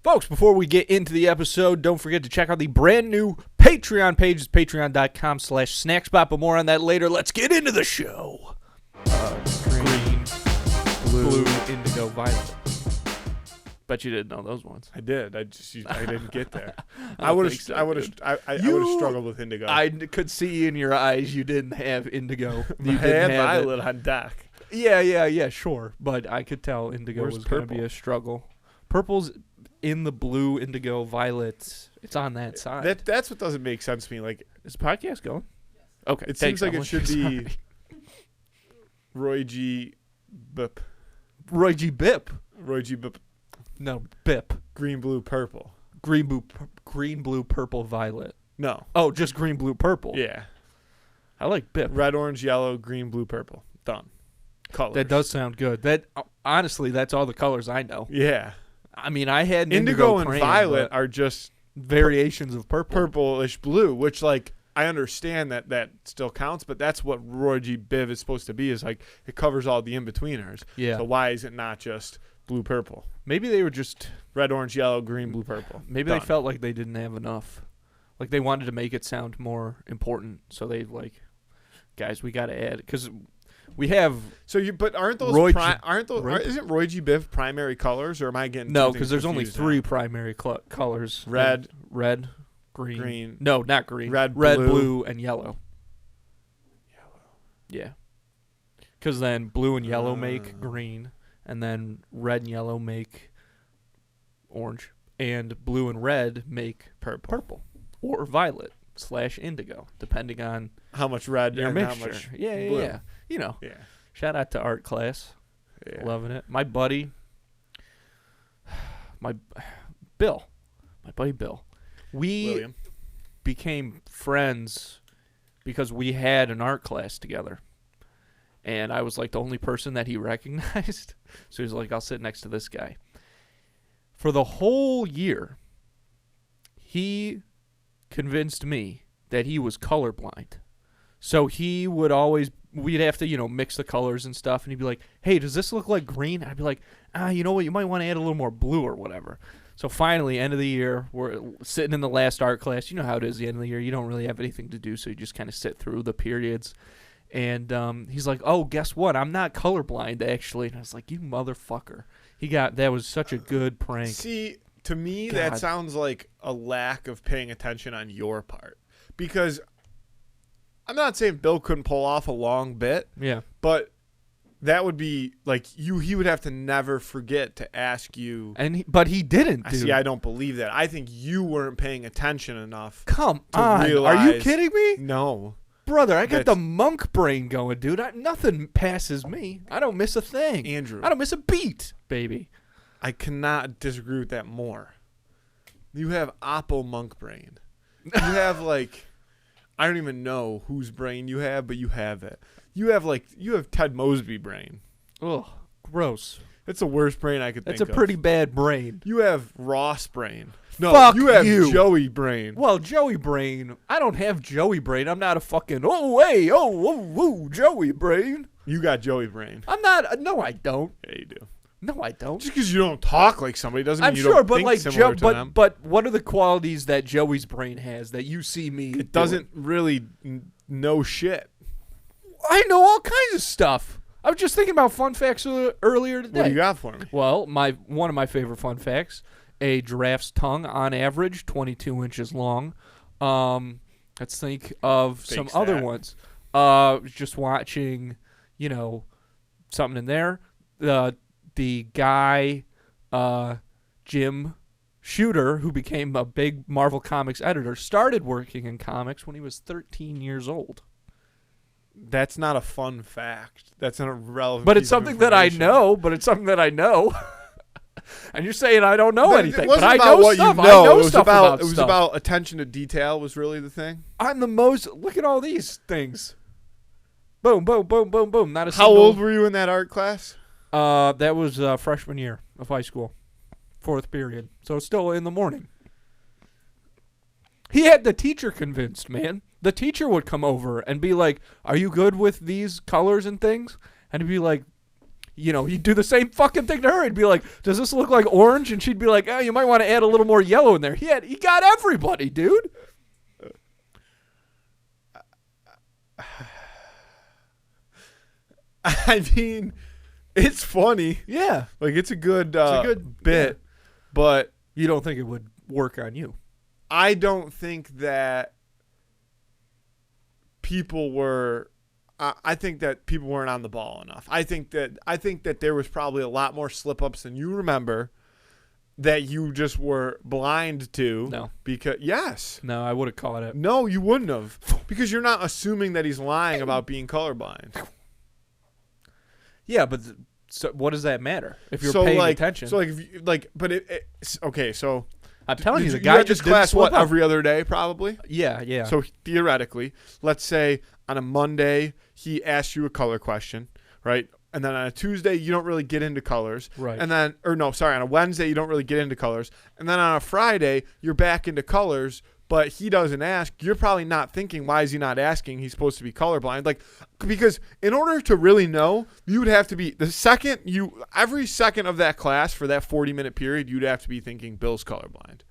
Folks, before we get into the episode, don't forget to check out the brand new Patreon page. It's patreon.com/snackspot, but more on that later. Let's get into the show. Green, blue, indigo, violet. Bet you didn't know those ones. I did. I didn't get there. I would have struggled with indigo. I could see in your eyes you didn't have indigo. You had violet on deck. Yeah, sure. But I could tell indigo Where's was going to be a struggle. Purple's in the blue, indigo, violet. It's on that side. That's what doesn't make sense to me. Like, is the podcast going? Okay. It seems like it should be Roy G. Bip. Roy G. Bip. Roy G. Bip. No, Bip. Green, blue, purple. Green, blue, purple, violet. No. Oh, just green, blue, purple. Yeah. I like Bip. Red, orange, yellow, green, blue, purple. Done. Colors. That does sound good. That honestly, that's all the colors I know. Yeah. I mean, I had an indigo and crayon, violet are just variations of purple. Purplish blue, which, like, I understand that still counts, but that's what Roy G. Biv is supposed to be, is like it covers all the in-betweeners. Yeah. So why is it not just blue, purple? Maybe they were just red, orange, yellow, green, blue, purple. Maybe Done. they felt like they didn't have enough. Like they wanted to make it sound more important. So they guys, we got to add, because we have. So but aren't those isn't Roy G. Biv primary colors, or am I getting no? Because there's only three primary colors: red, green. No, not green. Red, blue, and yellow. Yeah. Because then blue and yellow make green, and then red and yellow make orange, and blue and red make purple or violet / indigo, depending on how much red your and mixture. how much Yeah. You know. Yeah. Shout out to art class. Yeah. Loving it. My buddy Bill. We William. became friends because we had an art class together. And I was like the only person that he recognized. So he's like, I'll sit next to this guy. For the whole year, he convinced me that he was colorblind. So he would always, we'd have to, mix the colors and stuff. And he'd be like, hey, does this look like green? I'd be like, you know what? You might want to add a little more blue or whatever. So finally, end of the year, we're sitting in the last art class. You know how it is the end of the year. You don't really have anything to do, so you just kind of sit through the periods. And he's like, oh, guess what? I'm not colorblind, actually. And I was like, you motherfucker. That was such a good prank. See, to me, God. that sounds like a lack of paying attention on your part. Because I'm not saying Bill couldn't pull off a long bit. Yeah. But that would be like he would have to never forget to ask you. But he didn't, dude. See, I don't believe that. I think you weren't paying attention enough. Come to on. realize, are you kidding me? No. Brother, I got the monk brain going, dude. Nothing passes me. I don't miss a thing. Andrew. I don't miss a beat, baby. I cannot disagree with that more. You have Oppo monk brain. You have I don't even know whose brain you have, but you have it. You have Ted Mosby brain. Ugh, gross. That's the worst brain I could think of. That's a pretty bad brain. You have Ross brain. No, Fuck you have you. Joey brain. Well, Joey brain. I don't have Joey brain. I'm not a fucking Joey brain. You got Joey brain. I'm not. No, I don't. Yeah, you do. No, I don't. Just because you don't talk like somebody doesn't mean I'm you sure, don't but think similar to them. But what are the qualities that Joey's brain has that you see me? It doesn't really know shit. I know all kinds of stuff. I was just thinking about fun facts earlier today. What do you got for me? Well, one of my favorite fun facts: a giraffe's tongue, on average, 22 inches long. Let's think of some other ones. Just watching, something in there. The guy, Jim Shooter, who became a big Marvel Comics editor, started working in comics when he was 13 years old. That's not a fun fact. That's an irrelevant. But it's something that I know. And you're saying I don't know anything, but I know what stuff. You know. I know it was stuff about. It was about attention to detail. Was really the thing. I'm the most. Look at all these things. Boom, boom, boom, boom, boom. Not a How old were you in that art class? That was freshman year of high school, 4th period. So it's still in the morning. He had the teacher convinced, man. The teacher would come over and be like, "Are you good with these colors and things?" And he'd be like, he'd do the same fucking thing to her. He'd be like, does this look like orange? And she'd be like, you might want to add a little more yellow in there. He got everybody, dude. I mean, it's funny. Yeah. Like, it's a good, bit, yeah. but You don't think it would work on you? I don't think that people were. I think that people weren't on the ball enough. I think that there was probably a lot more slip-ups than you remember that you just were blind to. No. Because yes. No, I would have caught it. No, you wouldn't have. Because you're not assuming that he's lying about being colorblind. Yeah, but so what does that matter if you're So, paying like, attention? So like, if you, like, but okay. So I'm telling you, the you guy had just this class didn't slip up. every other day probably. Yeah. So theoretically, let's say on a Monday he asks you a color question, right? And then on a Tuesday you don't really get into colors, Right. And then, on a Wednesday you don't really get into colors, and then on a Friday you're back into colors. But he doesn't ask. You're probably not thinking, why is he not asking? He's supposed to be colorblind. Like, because in order to really know, you would have to be every second of that class for that 40-minute period, you'd have to be thinking Bill's colorblind.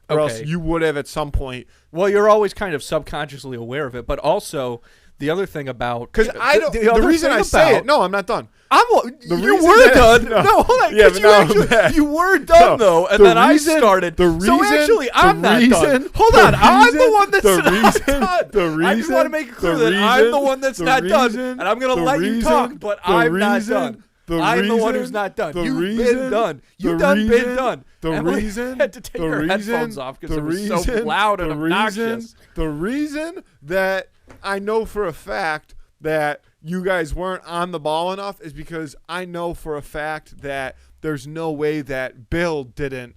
Or else you would have at some point. Well, you're always kind of subconsciously aware of it, but also the other thing about Because I don't. The reason I say it. No, I'm not done. You were done. No, hold on. Yeah, but you were done though, and then I started. So actually, I'm not done. Hold on, I'm the one that's not done. I just want to make it clear that I'm the one that's not done, and I'm going to let you talk, but I'm not done. I'm the one who's not done. You've been done. You've been done. Emily had to take her headphones off because it was so loud and obnoxious. The reason that I know for a fact that you guys weren't on the ball enough is because I know for a fact that there's no way that Bill didn't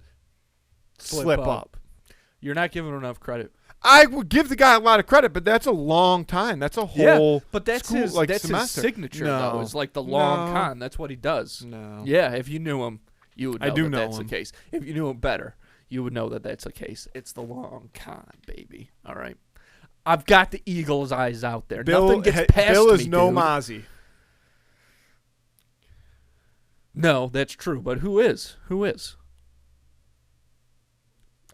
slip up. You're not giving him enough credit. I would give the guy a lot of credit, but that's a long time. That's a whole but that's school, his semester. his signature though. It's like the long con. That's what he does. No. Yeah, if you knew him, you would know that know that's him. the case. If you knew him better, you would know that that's the case. It's the long con, baby. All right. I've got the eagle's eyes out there. Nothing gets past Bill is me, no dude. Mozzie. No, that's true. But who is? Who is?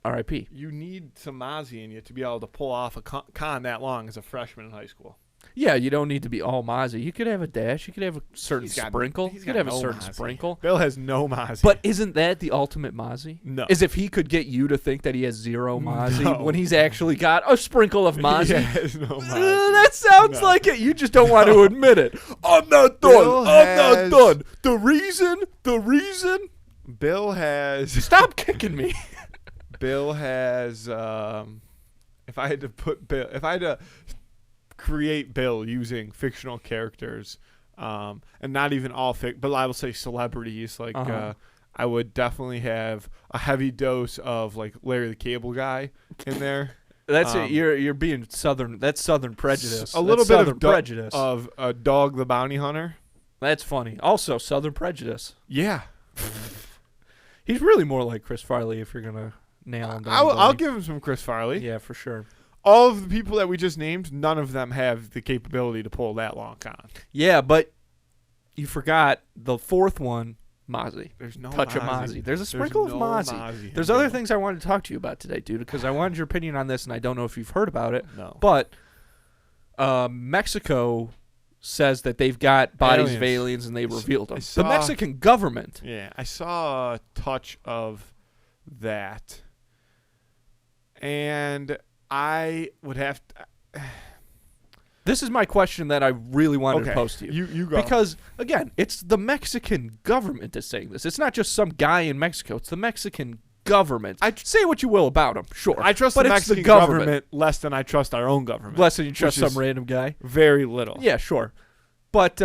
R.I.P. You need some Mozzie in you to be able to pull off a con that long as a freshman in high school. Yeah, you don't need to be all Mozzie. You could have a dash. You could have a certain sprinkle. You could have a certain sprinkle. Bill has no Mozzie. But isn't that the ultimate Mozzie? No. Is if he could get you to think that he has zero Mozzie when he's actually got a sprinkle of Mozzie. He has no Mozzie. That sounds like it. You just don't want to admit it. I'm not done. I'm not done. The reason. Bill has. Stop kicking me. Bill has. If I had to create Bill using fictional characters, and not even all but I will say celebrities. Like I would definitely have a heavy dose of like Larry the Cable Guy in there. That's it. You're being southern. That's southern prejudice. A little bit of prejudice of Dog the Bounty Hunter. That's funny. Also, southern prejudice. Yeah, he's really more like Chris Farley if you're gonna nail him down. I'll give him some Chris Farley. Yeah, for sure. All of the people that we just named, none of them have the capability to pull that long con. Yeah, but you forgot the fourth one, Mozzie. There's no touch of Mozzie. There's a sprinkle of Mozzie. There's other things I wanted to talk to you about today, dude, because I wanted your opinion on this, and I don't know if you've heard about it. No. But Mexico says that they've got bodies of aliens, and they revealed them. The Mexican government. Yeah, I saw a touch of that. And I would have to... This is my question that I really wanted to pose to you. You go. Because, again, it's the Mexican government that's saying this. It's not just some guy in Mexico. It's the Mexican government. Say what you will about him, sure. I trust but the it's Mexican government less than I trust our own government. Less than you trust some random guy? Very little. Yeah, sure. But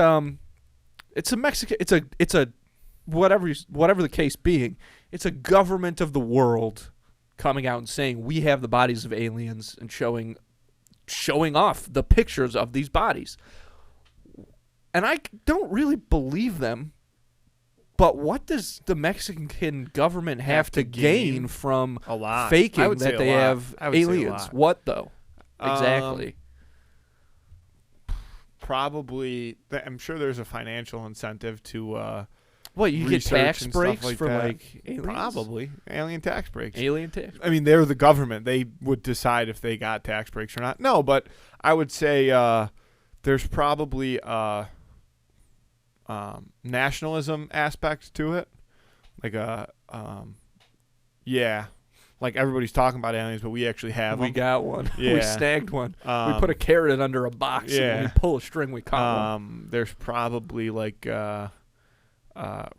it's a Mexican... It's a whatever the case being, it's a government of the world coming out and saying we have the bodies of aliens and showing off the pictures of these bodies. And I don't really believe them, but what does the Mexican government have to gain from a lot. faking that they have aliens? What, though? Exactly. probably. I'm sure there's a financial incentive to. What, you get research tax and stuff breaks like for that. like aliens? Probably alien tax breaks. Alien tax. I mean, they're the government. They would decide if they got tax breaks or not. No, but I would say there's probably nationalism aspect to it. Like yeah, like everybody's talking about aliens, but we actually have We them. got one. Yeah. We snagged one. We put a carrot under a box and when we pull a string, we caught one. There's probably like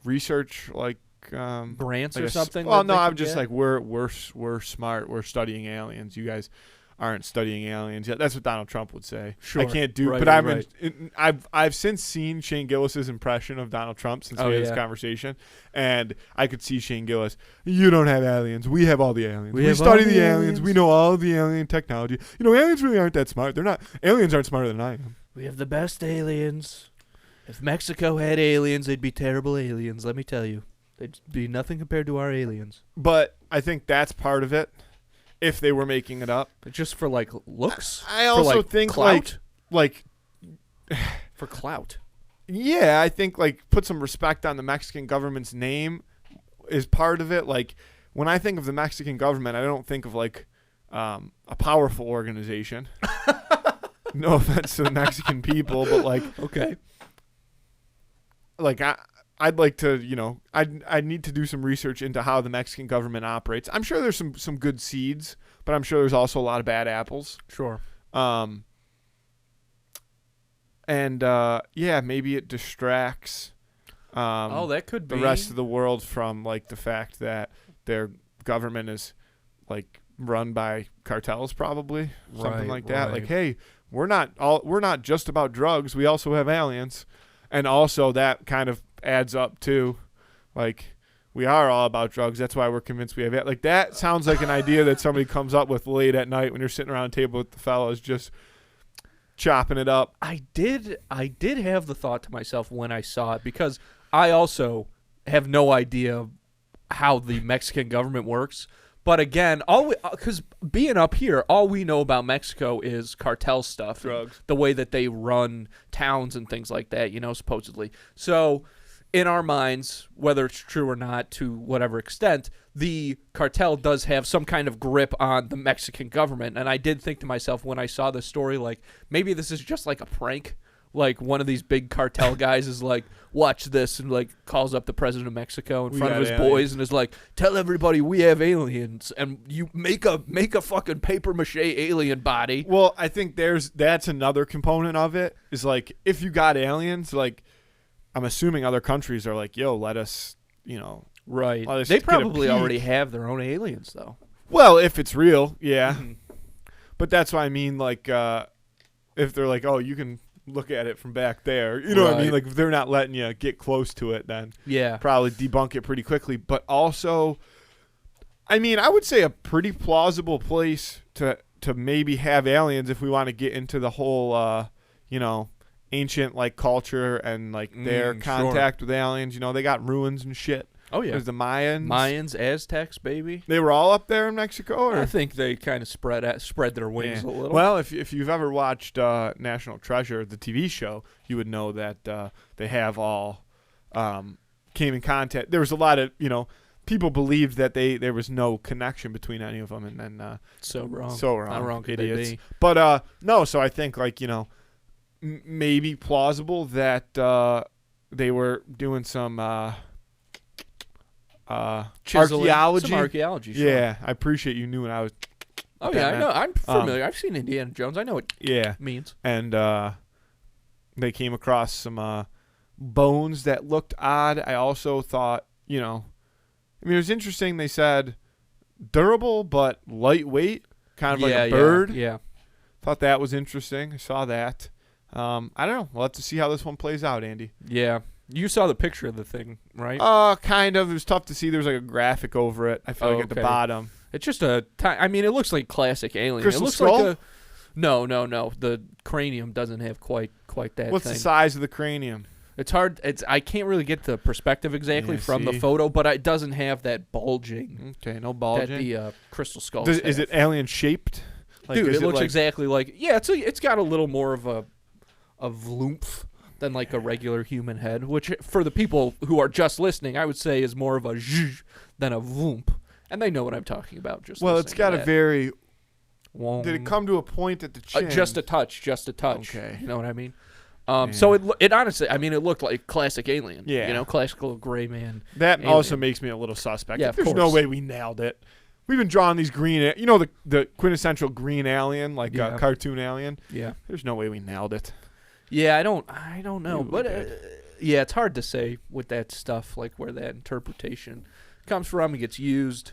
research like Grants like or something? Well, that no, they I'm can just get? like we're smart. We're studying aliens. You guys aren't studying aliens yet. That's what Donald Trump would say. Sure. I can't do, Right, but I've right. I've since seen Shane Gillis's impression of Donald Trump since we had this conversation, and I could see Shane Gillis. You don't have aliens. We have all the aliens. We We have study all the the aliens. aliens. We know all the alien technology. You know, aliens really aren't that smart. They're not. Aliens aren't smarter than I am. We have the best aliens. If Mexico had aliens, they'd be terrible aliens, let me tell you. They'd be nothing compared to our aliens. But I think that's part of it. If they were making it up, But just for, like, looks? I For, also like, think clout? like For clout. yeah, I think like put some respect on the Mexican government's name is part of it. Like when I think of the Mexican government, I don't think of like a powerful organization. No offense to the Mexican people, but Okay. I'd like to, I'd need to do some research into how the Mexican government operates. I'm sure there's some good seeds, but I'm sure there's also a lot of bad apples. Sure. Maybe it distracts That could be. the rest of the world from like the fact that their government is like run by cartels, probably something Right, like that. right. Like, hey, we're not just about drugs. We also have aliens, and also that kind of adds up too. Like, we are all about drugs. That's why we're convinced we have it. Like, that sounds like an idea that somebody comes up with late at night when you're sitting around a table with the fellas just chopping it up. I did have the thought to myself when I saw it, because I also have no idea how the Mexican government works. But again, because being up here, all we know about Mexico is cartel stuff, Drugs. the way that they run towns and things like that, supposedly. So in our minds, whether it's true or not, to whatever extent, the cartel does have some kind of grip on the Mexican government. And I did think to myself when I saw this story, like, maybe this is just like a prank. Like, one of these big cartel guys is like, watch this, and like calls up the president of Mexico in We front of got his aliens. boys and is like, tell everybody we have aliens, and you make a fucking paper mache alien body. Well, I think that's another component of it is like, if you got aliens, like, I'm assuming other countries are like, yo, let us, Right. Well, let's They get a probably peek. already have their own aliens, though. well, if it's real, yeah. Mhm. But that's what I mean, like, if they're like, oh, you can look at it from back there, you know what I mean? Right. Like, if they're not letting you get close to it, then Yeah. probably debunk it pretty quickly. But also, I mean, I would say a pretty plausible place to maybe have aliens if we want to get into the whole, ancient like culture and like their sure. contact with aliens. They got ruins and shit. Oh, yeah. There's the Mayans. Mayans, Aztecs, baby. They were all up there in Mexico, or I think they kind of spread their wings a Yeah. little. Well, if you've ever watched National Treasure, the TV show, you would know that they have all came in contact. There was a lot of people believed that there was no connection between any of them, and then so wrong. so wrong, How wrong could idiots. they be? But no, so I think like maybe plausible that they were doing some Chiseling. archaeology. Some archaeology, sure. Yeah, I appreciate you knew when I was. Oh, that yeah, I meant. know. I'm familiar. I've seen Indiana Jones. I know what Yeah. it means. And they came across some bones that looked odd. I also thought, it was interesting. They said durable but lightweight, kind of like a bird. Yeah. Thought that was interesting. I saw that. I don't know. We'll have to see how this one plays out, Andy. Yeah. You saw the picture of the thing, right? Kind of. It was tough to see. There's like a graphic over it. I feel like at the okay. bottom. It's just it looks like classic alien. Crystal it looks skull? like No. The cranium doesn't have quite that What's thing. the size of the cranium? It's hard. I can't really get the perspective exactly Yeah, from the see? photo, but it doesn't have that bulging Okay, no that bulging. the crystal skulls Is have. it alien shaped? Dude, is it looks like- exactly like it's got a little more of vloomph than like a regular human head, which for the people who are just listening, I would say is more of a zh than a vloomp. And they know what I'm talking about. Just well, it's got a very. Wong. Did it come to a point at the chin? Just a touch. Okay. You know what I mean? So it honestly, I mean, it looked like classic Alien. Yeah. You know, classical gray man. That Alien. also makes me a little suspect. Yeah, Like, of there's no course. way we nailed it. We've been drawing these green, you know, the quintessential green alien, like Yeah. cartoon alien. Yeah. There's no way we nailed it. Yeah, I don't know, Ooh, but okay. yeah, it's hard to say with that stuff, like where that interpretation comes from and gets used,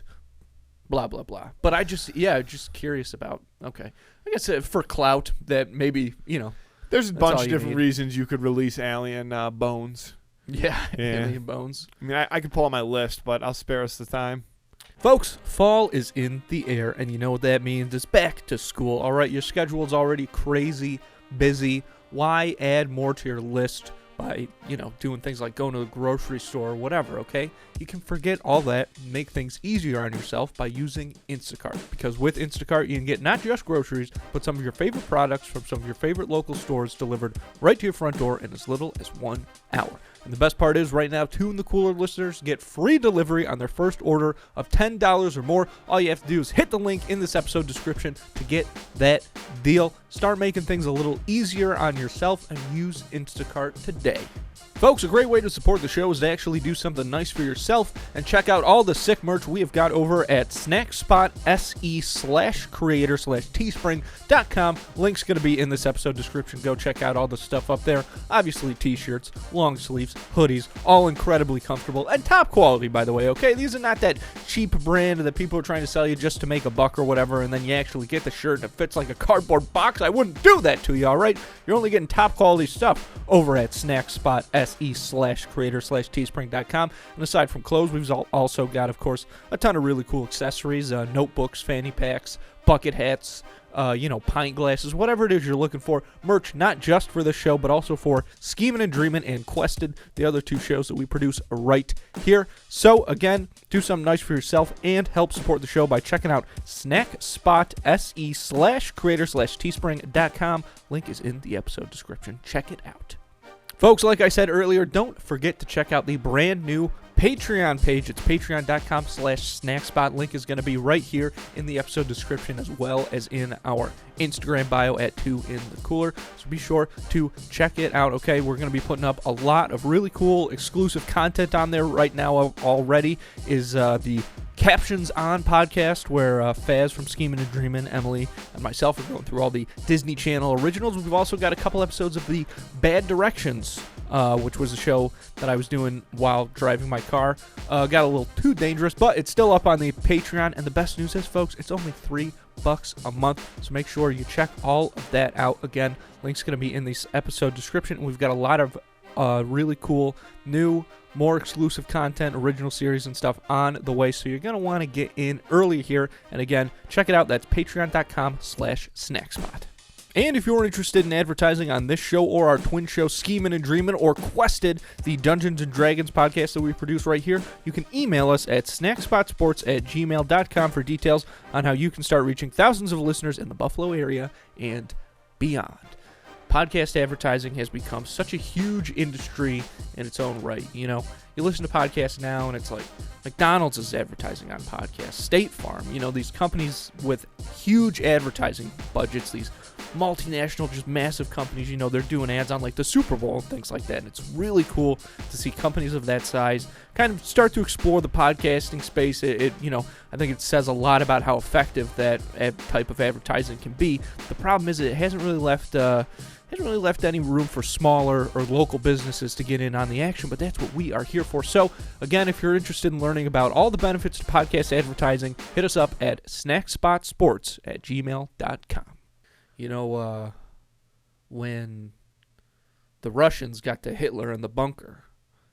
blah blah blah. But just curious about. Okay, I guess for clout, that maybe There's a That's bunch all of you different need. reasons you could release alien bones. Yeah. Alien bones. I mean, I could pull out my list, but I'll spare us the time. Folks, fall is in the air, and you know what that means. It's back to school. All right, your schedule is already crazy busy. Why add more to your list by, doing things like going to the grocery store or whatever, okay? You can forget all that and make things easier on yourself by using Instacart. Because with Instacart, you can get not just groceries, but some of your favorite products from some of your favorite local stores delivered right to your front door in as little as 1 hour. And the best part is, right now, Tune the Cooler listeners get free delivery on their first order of $10 or more. All you have to do is hit the link in this episode description to get that deal. Start making things a little easier on yourself and use Instacart today. Folks, a great way to support the show is to actually do something nice for yourself and check out all the sick merch we have got over at snackspot.se/creator/teespring.com. Link's going to be in this episode description. Go check out all the stuff up there. Obviously, t-shirts, long sleeves, hoodies, all incredibly comfortable and top quality, by the way, okay? These are not that cheap brand that people are trying to sell you just to make a buck or whatever, and then you actually get the shirt and it fits like a cardboard box. I wouldn't do that to you, all right? You're only getting top quality stuff over at snackspot.se/creator/teespring.com. And aside from clothes, we've also got, of course, a ton of really cool accessories, notebooks, fanny packs, bucket hats, pint glasses, whatever it is you're looking for. Merch, not just for this show, but also for Schemin' and Dreamin' and Quested, the other two shows that we produce right here. So, again, do something nice for yourself and help support the show by checking out snackspot.se/creator/teespring.com. Link is in the episode description. Check it out. Folks, like I said earlier, don't forget to check out the brand new Patreon page. It's patreon.com/snackspot. Link is going to be right here in the episode description as well as in our Instagram bio at 2inthecooler. So be sure to check it out, okay? We're going to be putting up a lot of really cool exclusive content on there right now already. Is the Captions On podcast, where Faz from Schemin' and Dreamin', Emily, and myself are going through all the Disney Channel originals. We've also got a couple episodes of the Bad Directions, which was a show that I was doing while driving my car. Got a little too dangerous, but it's still up on the Patreon. And the best news is, folks, it's only $3 a month. So make sure you check all of that out. Again, link's going to be in this episode description. We've got a lot of really cool new, more exclusive content, original series and stuff on the way, so you're going to want to get in early here. And again, check it out. That's patreon.com/snackspot. And if you're interested in advertising on this show or our twin show, Schemin' and Dreamin', or Quested, the Dungeons and Dragons podcast that we produce right here, you can email us at snackspotsports@gmail.com for details on how you can start reaching thousands of listeners in the Buffalo area and beyond. Podcast advertising has become such a huge industry in its own right. You listen to podcasts now, and it's like McDonald's is advertising on podcasts, State Farm, these companies with huge advertising budgets, these multinational, just massive companies, they're doing ads on like the Super Bowl and things like that. And it's really cool to see companies of that size kind of start to explore the podcasting space. I think it says a lot about how effective that type of advertising can be. The problem is it hasn't really left any room for smaller or local businesses to get in on the action, but that's what we are here for. So, again, if you're interested in learning about all the benefits to podcast advertising, hit us up at snackspotsports@gmail.com. When the Russians got to Hitler in the bunker,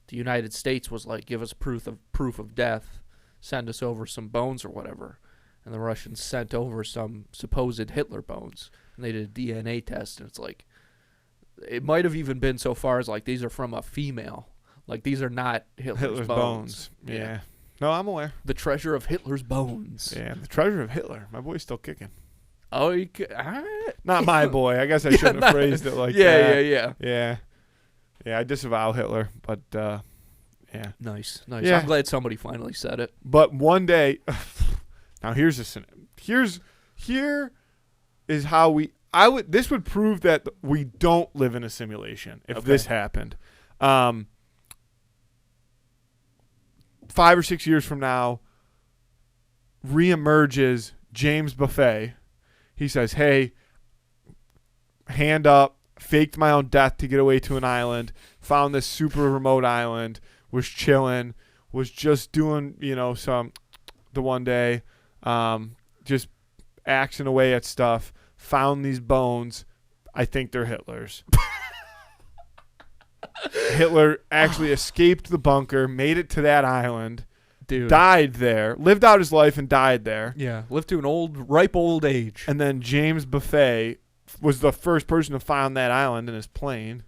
the United States was like, give us proof of death, send us over some bones or whatever. And the Russians sent over some supposed Hitler bones, and they did a DNA test, and it's like, it might have even been so far as like, these are from a female. Like, these are not Hitler's bones. Yeah. No, I'm aware. The treasure of Hitler's bones. Yeah, the treasure of Hitler. My boy's still kicking. Oh, you could, all right. Not my boy. I guess I shouldn't have phrased it like that. Yeah. Yeah, I disavow Hitler, but yeah. Nice. Yeah. I'm glad somebody finally said it. But one day, now here is how this would prove that we don't live in a simulation if this happened. 5 or 6 years from now, reemerges James Buffet. He says, "Hey, hand up, faked my own death to get away to an island, found this super remote island, was chilling, was just doing, the one day, just axing away at stuff, found these bones. I think they're Hitler's." Hitler actually escaped the bunker, made it to that island, dude, died there, lived out his life and died there. Yeah, lived to an ripe old age. And then James Buffet was the first person to find that island in his plane.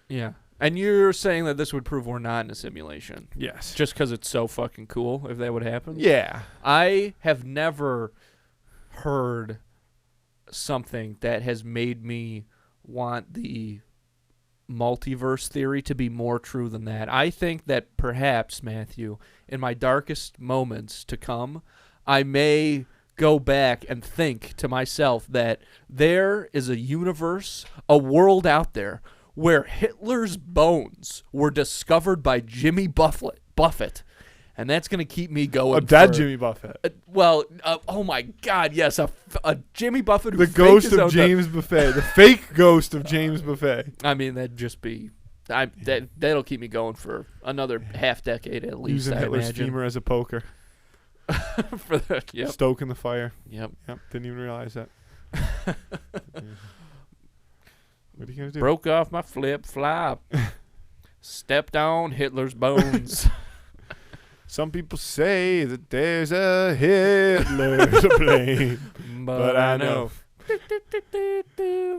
Yeah. And you're saying that this would prove we're not in a simulation? Yes. Just because it's so fucking cool if that would happen? Yeah. I have never heard something that has made me want the multiverse theory to be more true than that. I think that perhaps, Matthew, in my darkest moments to come, I may go back and think to myself that there is a universe, a world out there where Hitler's bones were discovered by Jimmy Buffett. And that's going to keep me going. A dead Jimmy Buffett. Oh my God, yes, a Jimmy Buffett who the faked ghost his of own James Buffett. The fake ghost of James Buffett. I mean, that'd just be... that'll keep me going for another half decade at least. Using I Hitler's imagine. femur as a poker. For the, yep. Stoking the fire. Yep. Didn't even realize that. What are you gonna do? Broke off my flip flop. Stepped on Hitler's bones. Some people say that there's a Hitler's a plane, but I know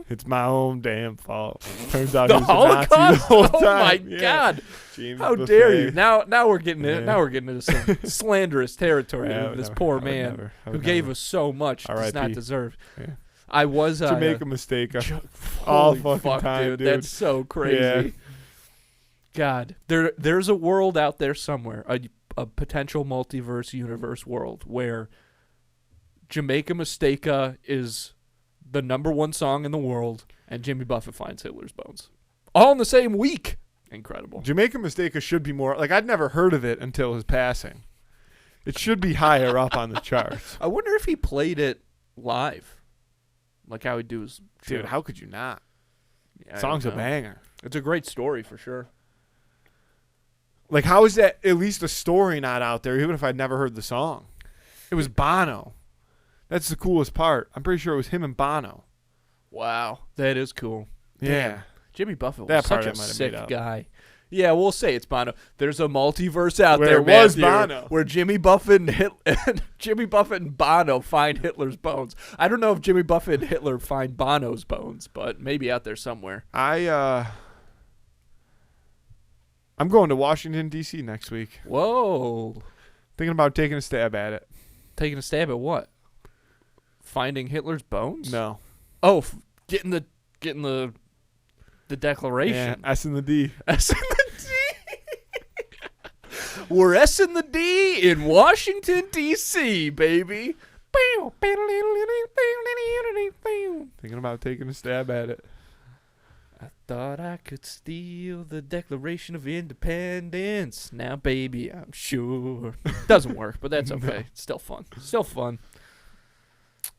it's my own damn fault. Turns out the he was a Nazi the Holocaust. whole time. Oh my Yeah. God! James How Buffet. dare you? Now we're getting Yeah. Now we're getting into some slanderous territory. Yeah, I of would this never- poor I would man never- I who would gave never. us so much does not R.I.P. deserve. Yeah. I was To make a mistake all holy fucking fuck, time, dude. That's so crazy. Yeah. God, there's a world out there somewhere, a potential multiverse universe world where Jamaica Mistake is the #1 song in the world, and Jimmy Buffett finds Hitler's bones, all in the same week. Incredible. Jamaica Mistake should be more like I'd never heard of it until his passing. It should be higher up on the charts. I wonder if he played it live, like how he'd do his Dude, show. how could you not? Yeah, I Song's a don't know. banger. It's a great story for sure. Like, how is that at least a story not out there, even if I'd never heard the song? It was Bono. That's the coolest part. I'm pretty sure it was him and Bono. Wow, that is cool. Yeah. Damn. Jimmy Buffett was That part such I a might have sick made up. guy. Yeah, we'll say it's Bono. There's a multiverse out Where there, it was Matthew, Bono. where Jimmy Buffett and Bono find Hitler's bones. I don't know if Jimmy Buffett and Hitler find Bono's bones, but maybe out there somewhere. I'm going to Washington, D.C. next week. Whoa. Thinking about taking a stab at it. Taking a stab at what? Finding Hitler's bones? No. Oh, getting the declaration. Yeah, S and the D. S and the D. We're S and the D in Washington, D.C., baby. Thinking about taking a stab at it. I thought I could steal the Declaration of Independence. Now, baby, I'm sure. Doesn't work, but that's okay. It's still fun. Still fun.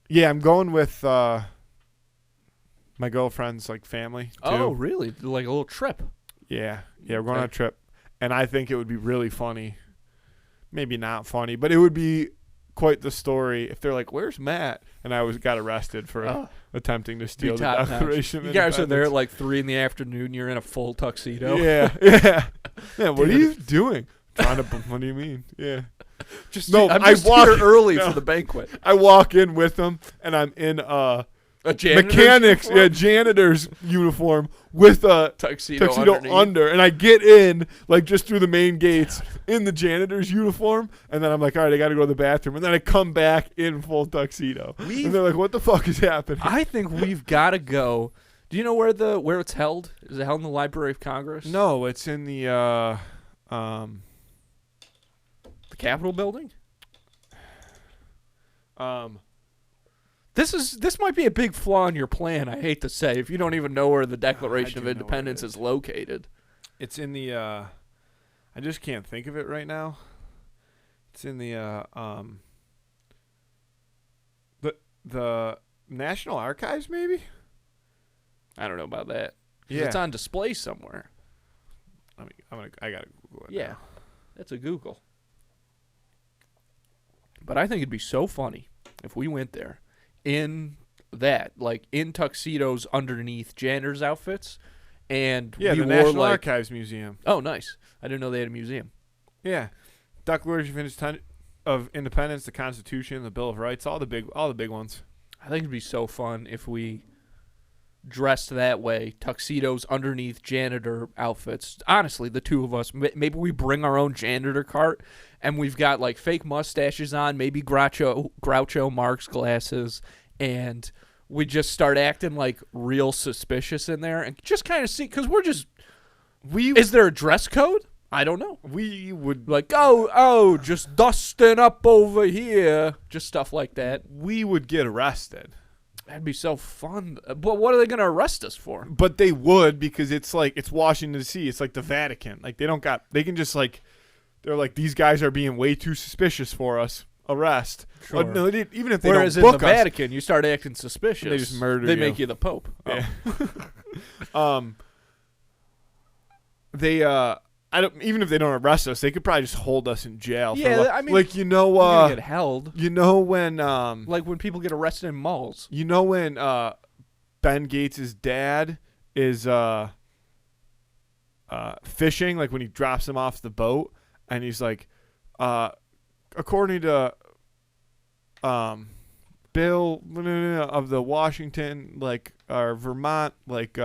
Yeah, I'm going with my girlfriend's like family too. Oh, really? Like a little trip. Yeah, we're going on a Okay. trip, and I think it would be really funny. Maybe not funny, but it would be quite the story if they're like, "Where's Matt?" And I got arrested for attempting to steal the top-notch. Declaration of You guys are there at Independence. like 3 p.m. You're in a full tuxedo. Yeah. What are you doing? Trying to. What do you mean? Yeah. I'm I just walk here early no. for the banquet. I walk in with them, and I'm in A janitor's mechanics, uniform? janitor's uniform with a Tuxedo underneath. under, and I get in like just through the main gates in the janitor's uniform, and then I'm like, all right, I got to go to the bathroom, and then I come back in full tuxedo, and they're like, what the fuck is happening? I think we've got to go. Do you know where it's held? Is it held in the Library of Congress? No, it's in the Capitol building? um This might be a big flaw in your plan, I hate to say, if you don't even know where the Declaration of do know what it Independence is. is located. it's in the I just can't think of it right now. It's in the National Archives, maybe. I don't know about that. 'Cause Yeah, It's on display somewhere. I gotta Google it. Yeah. now. That's a Google. But I think it'd be so funny if we went there in that, like in tuxedos underneath janitor's outfits, and Yeah, we the wore National like, Archives Museum. oh, nice. I didn't know they had a museum. Yeah, Declaration of Independence, the Constitution, the Bill of Rights, all the big ones. I think it'd be so fun if we dressed that way, tuxedos underneath janitor outfits. Honestly, the two of us, maybe we bring our own janitor cart, and we've got like fake mustaches on, maybe Groucho Marx glasses, and we just start acting like real suspicious in there, and just kind of see, because is there a dress code? I don't know. We would Like, just dusting up over here, just stuff like that. we would get arrested. That'd be so fun. But what are they going to arrest us for? But they would, because it's like it's Washington D.C. It's like the Vatican. Like they can just like they're like, these guys are being way too suspicious for us. Arrest. Sure. No, even if they Whereas don't in book the us, Vatican, you start acting suspicious. They just murder They you. make you the Pope. Yeah. They I don't, even if they don't arrest us, they could probably just hold us in jail. Yeah, for, I mean, like You're gonna get held. you know when Like when people get arrested in malls. you know when Ben Gates' dad is fishing, like when he drops him off the boat, and he's like, according to Bill of the Washington, like, or Vermont, like,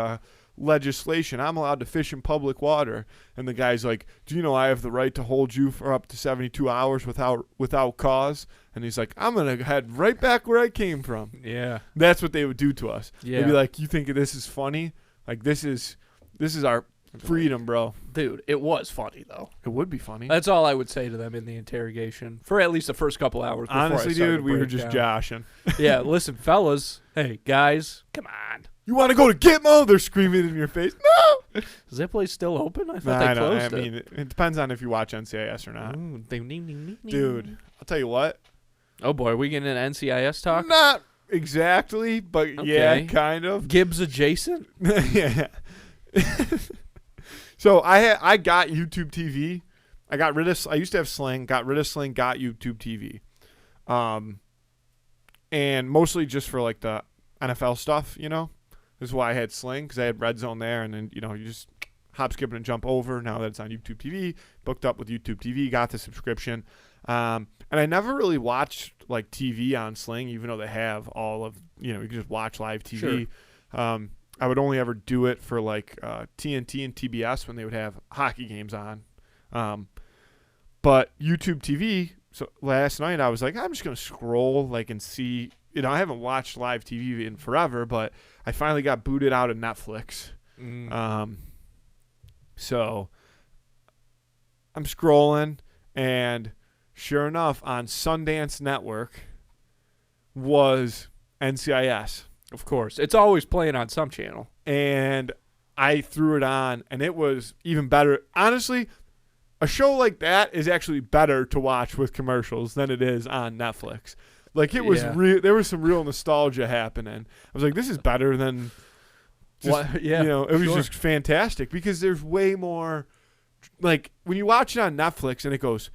legislation, I'm allowed to fish in public water. And the guy's like, do you know I have the right to hold you for up to 72 hours without cause? And he's like, I'm going to head right back where I came from. Yeah. That's what they would do to us. Yeah. They'd be like, you think this is funny? Like, this is our freedom, bro. Dude, it was funny, though. It would be funny. That's all I would say to them in the interrogation for at least the first couple hours. Before Honestly, I started dude, to we were break just down. joshing. Yeah, listen, fellas. Hey, guys, come on. You want to go to Gitmo? They're screaming in your face. No! Is that place still open? I thought Nah, they closed I mean, it depends on if you watch NCIS or not. Ooh, ding, ding, ding, ding, ding. Dude, I'll tell you what. Oh, boy. Are we getting an NCIS talk? Not exactly, but yeah, Okay. kind of. Gibbs adjacent? Yeah. So I got YouTube TV. I used to have Sling, got rid of Sling, got YouTube TV. And mostly just for like the NFL stuff, you know. This is why I had Sling, because I had Red Zone there, and then, you know, you just hop, skip, and jump over. Now that it's on YouTube TV, booked up with YouTube TV, got the subscription. And I never really watched like TV on Sling, even though they have all of, you know, you can just watch live TV. Sure. I would only ever do it for like TNT and TBS when they would have hockey games on. But YouTube TV, so last night I was like, I'm just going to scroll like and see. You know, I haven't watched live TV in forever, but I finally got booted out of Netflix. So I'm scrolling, and sure enough, on Sundance Network was NCIS. Of course. It's always playing on some channel. And I threw it on, and it was even better. Honestly, a show like that is actually better to watch with commercials than it is on Netflix. Like, it was there was some real nostalgia happening. I was like, this is better than just, you know, it was just fantastic, because there's way more, like, when you watch it on Netflix and it goes,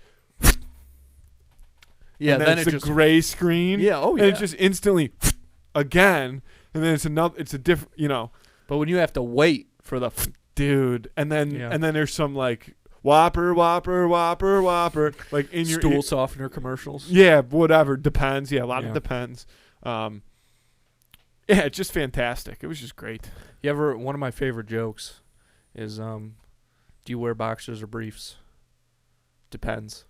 yeah, and then it's it a just gray screen. Yeah, oh yeah. And it just instantly again, and then it's a different, you know. But when you have to wait for the dude, and then there's some like Whopper, like in your stool softener commercials. Yeah, whatever, depends. Yeah, a lot of depends. Yeah, it's just fantastic. It was just great. One of my favorite jokes is, do you wear boxers or briefs? Depends.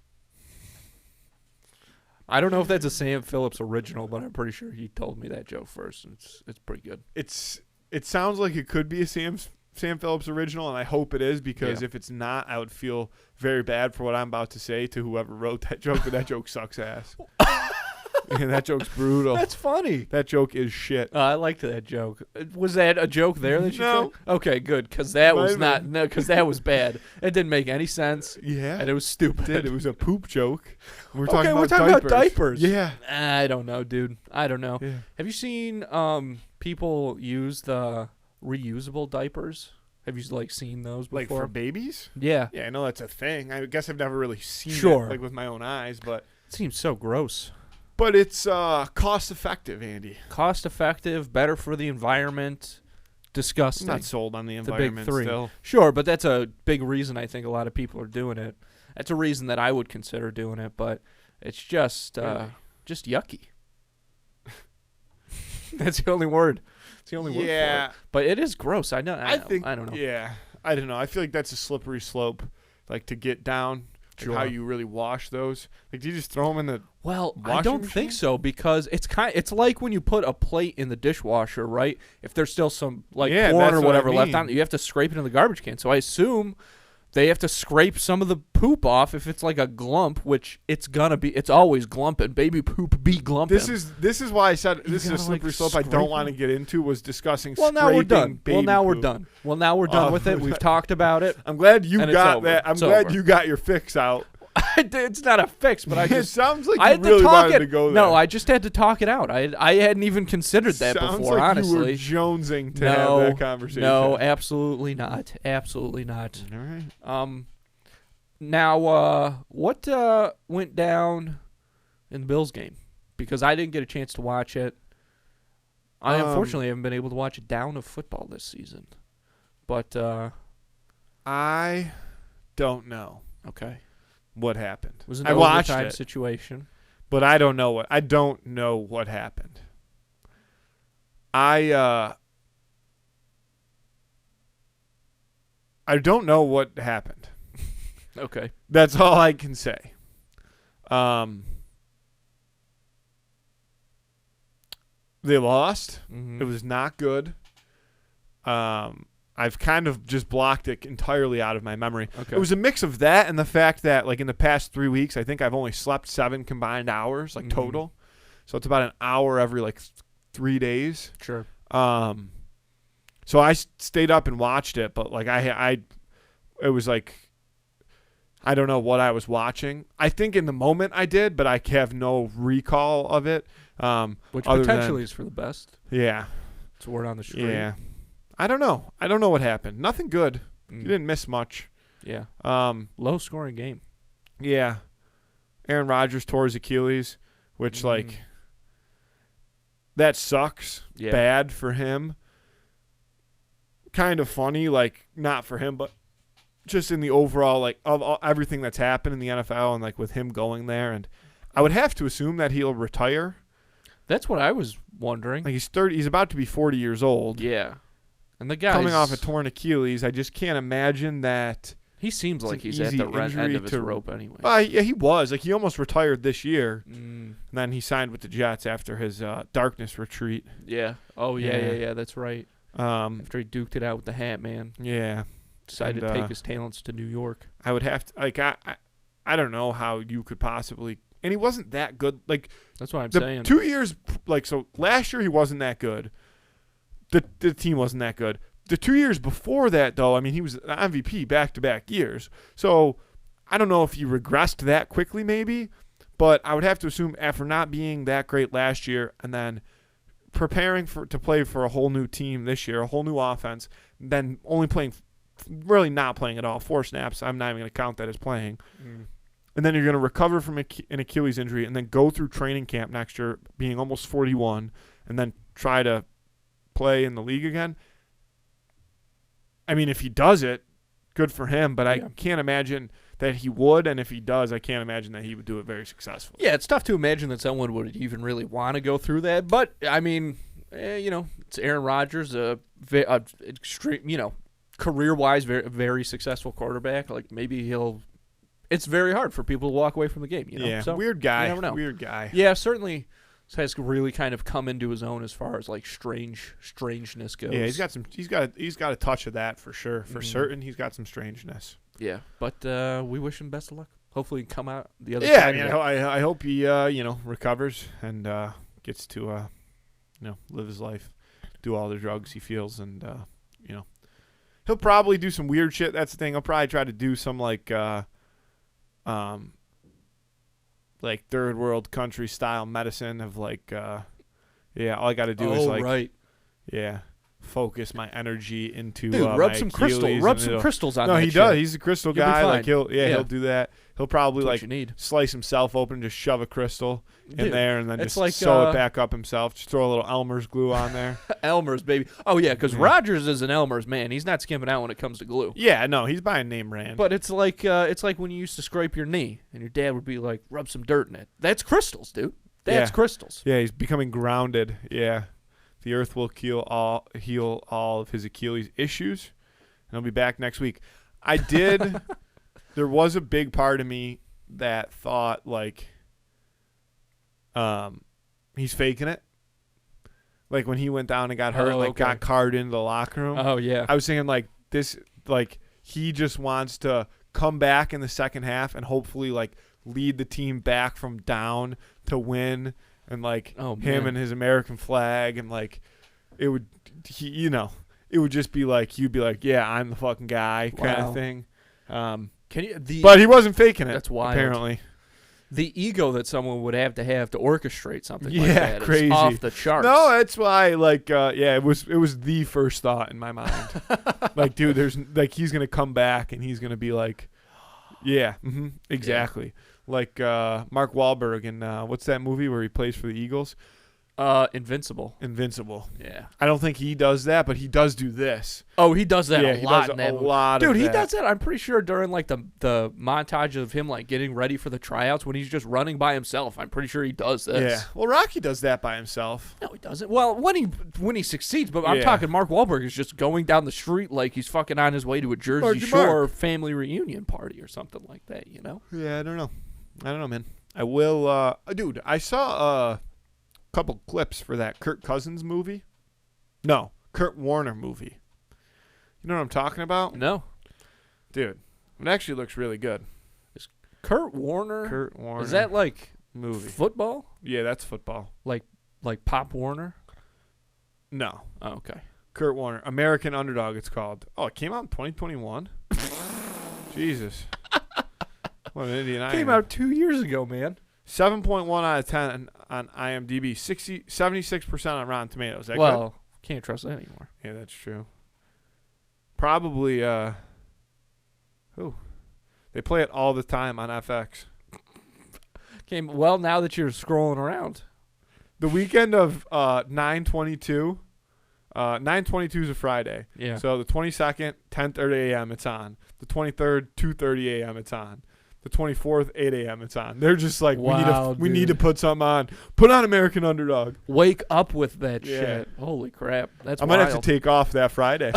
I don't know if that's a Sam Phillips original, but I'm pretty sure he told me that joke first, and it's pretty good. It sounds like it could be a Sam Phillips original, and I hope it is, because if it's not, I would feel very bad for what I'm about to say to whoever wrote that joke, but that joke sucks ass. And that joke's brutal. That's funny. That joke is shit. I liked that joke. Was that a joke there that you No. took? Okay, good, because that was Might not have been. no, because that was bad. It didn't make any sense, Yeah. and it was stupid. It was a poop joke. We're Okay, talking we're about talking diapers. about diapers. Yeah. I don't know, dude. I don't know. Yeah. Have you seen people use the reusable diapers? Have you seen those before? Like for babies? Yeah. Yeah, I know that's a thing. I guess I've never really seen Sure. it with my own eyes, but It seems so gross. it's cost effective, Andy. Cost effective, better for the environment. I'm Disgusting. not sold on the It's a big environment three. still. Sure, but that's a big reason I think a lot of people are doing it. That's a reason that I would consider doing it, but it's just Really? just yucky. That's the only word. It's the only word for it. But it is gross. I know. I think I don't know. Yeah. I don't know. I feel like that's a slippery slope, like to get down. Sure. How you really wash those? Like, do you just throw them in the? Well, I washing don't machine? think so, because it's like when you put a plate in the dishwasher, right? If there's still some Yeah, corn that's or what whatever I left mean. on it, you have to scrape it in the garbage can. So I assume they have to scrape some of the poop off if it's like a glump, which it's always glumping. Baby poop be glumping. This is why I said You this is a gotta, slippery slope I scrape don't want to them. get into. Was discussing. well, now we're done. scraping baby Well, now we're done Oh, with it. We've talked about it. I'm glad you And it's got over. that. I'm It's glad over. you got your fix out. It's not a fix, but I It just sounds like I you had really to talk wanted it. to go there. No, I just had to talk it out. I hadn't even considered that Sounds before. like honestly, you were jonesing to no, have that conversation. no, absolutely not. Absolutely not. All right. Now, what went down in the Bills game? Because I didn't get a chance to watch it. I unfortunately haven't been able to watch a down of football this season. But I don't know okay, what happened. it was an I watched overtime it, situation. but I don't know what happened. I don't know what happened. Okay, That's all I can say. They lost. Mhm. It was not good. I've kind of just blocked it entirely out of my memory. okay. It was a mix of that and the fact that, like, in the past 3 weeks, I think I've only slept 7 combined hours, like, Mhm. total. So it's about an hour every, like, 3 days. Sure. So I stayed up and watched it, but, like, it was like, I don't know what I was watching. I think in the moment I did, but I have no recall of it. Which other potentially is for the best. Yeah. It's a word on the street. Yeah. I don't know. I don't know what happened. Nothing good. Mm. You didn't miss much. Yeah. Um, Low scoring game. yeah. Aaron Rodgers tore his Achilles, which, like, that sucks. Yeah. Bad for him. Kind of funny, like, not for him, but just in the overall, like, of everything that's happened in the NFL and, like, with him going there. And I would have to assume that he'll retire. That's what I was wondering. Like, he's about to be 40 years old. Yeah. And the guy Coming off a torn Achilles, I just can't imagine that. he seems it's like an he's at easy the end injury of his to- rope anyway. Yeah, he was. Like, he almost retired this year. Mm, And then he signed with the Jets after his darkness retreat. yeah. Oh, Yeah. yeah. That's right. Um, After he duked it out with the Hat Man. yeah. Decided And, to take his talents to New York. I would have to, like, I don't know how you could possibly, and he wasn't that good. Like, That's what I'm the saying. 2 years, like, so last year he wasn't that good. The team wasn't that good. The 2 years before that, though, I mean, he was an MVP back-to-back years. So I don't know if he regressed that quickly, maybe, but I would have to assume after not being that great last year and then preparing to play for a whole new team this year, a whole new offense, then only playing, really not playing at all, 4 snaps. I'm not even going to count that as playing. Mm. And then you're going to recover from an Achilles injury and then go through training camp next year being almost 41 and then try to play in the league again. I mean, if he does it, good for him, but I Yeah. can't imagine that he would, and if he does, I can't imagine that he would do it very successfully. Yeah, it's tough to imagine that someone would even really want to go through that. But, I mean, it's Aaron Rodgers, a extreme, career-wise, very, very successful quarterback. Like maybe he'll. It's very hard for people to walk away from the game. Yeah, so weird guy. You never know. Weird guy. Yeah, certainly has really kind of come into his own as far as like strangeness goes. Yeah, he's got a touch of that for sure. For certain, he's got some strangeness. Yeah, but we wish him best of luck. Hopefully, he can come out the other Yeah, side. I hope he recovers and gets to live his life, do all the drugs he feels, and he'll probably do some weird shit. That's the thing. He'll probably try to do some like third world country style medicine of like all I got to do is like right. focus my energy into rub my some Achilles rub some crystals on no that he shit. does, he's a crystal You'll be guy, fine. like he'll do that. He'll probably That's like what you need. slice himself open, just shove a crystal in Dude, there and then it's just like, sew it back up himself, just throw a little Elmer's glue on there. Elmer's, baby. Oh yeah, because Rogers is an Elmer's man. He's not skimping out when it comes to glue. Yeah, no, he's buying name brand. But it's like when you used to scrape your knee and your dad would be like, rub some dirt in it. That's crystals, dude. That's crystals. Yeah, he's becoming grounded. Yeah. The earth will heal all of his Achilles issues. And he'll be back next week. There was a big part of me that thought like he's faking it. Like when he went down and got hurt and like got carted into the locker room. Oh yeah. I was thinking like this, like he just wants to come back in the second half and hopefully like lead the team back from down to win, and like him and his American flag, and like it would just be like you'd be like, yeah, I'm the fucking guy kind of thing. But he wasn't faking it. That's wild. Apparently. The ego that someone would have to orchestrate something like Yeah, that crazy. is off the charts. No, that's why like it was the first thought in my mind. Like, dude, there's like he's gonna come back and he's gonna be like, yeah, exactly. Yeah. Like Mark Wahlberg in what's that movie where he plays for the Eagles? Invincible. Yeah. I don't think he does that, but he does do this. Oh, he does that a lot. Dude, he does that. I'm pretty sure during like the montage of him like getting ready for the tryouts when he's just running by himself. I'm pretty sure he does this. Yeah. Well, Rocky does that by himself. No, he doesn't. Well, when he succeeds, but I'm talking Mark Wahlberg is just going down the street like he's fucking on his way to a Jersey Shore family reunion party or something like that. You know? Yeah, I don't know, man. I will. Dude, I saw couple clips for that Kirk Cousins movie. No, Kurt Warner movie. You know what I'm talking about? No. Dude, it actually looks really good. Is Kurt Warner? Is that like movie football? Yeah, that's football. Like Pop Warner? No. Oh, okay. Kurt Warner, American Underdog it's called. Oh, it came out in 2021? Jesus. What an Indian I am. Came out 2 years ago, man. 7.1 out of 10 on IMDb, 76% on Rotten Tomatoes. That well, can't trust that anymore. Yeah, that's true. Probably, they play it all the time on FX. Well, now that you're scrolling around. The weekend of 9/22, 9/22 is a Friday. Yeah. So the 22nd, 10:30 a.m. it's on. The 23rd, 2:30 a.m. it's on. The 24th, 8 a.m. it's on. They're just like, we need to put something on. Put on American Underdog. Wake up with that shit. Holy crap. That's wild. I might have to take off that Friday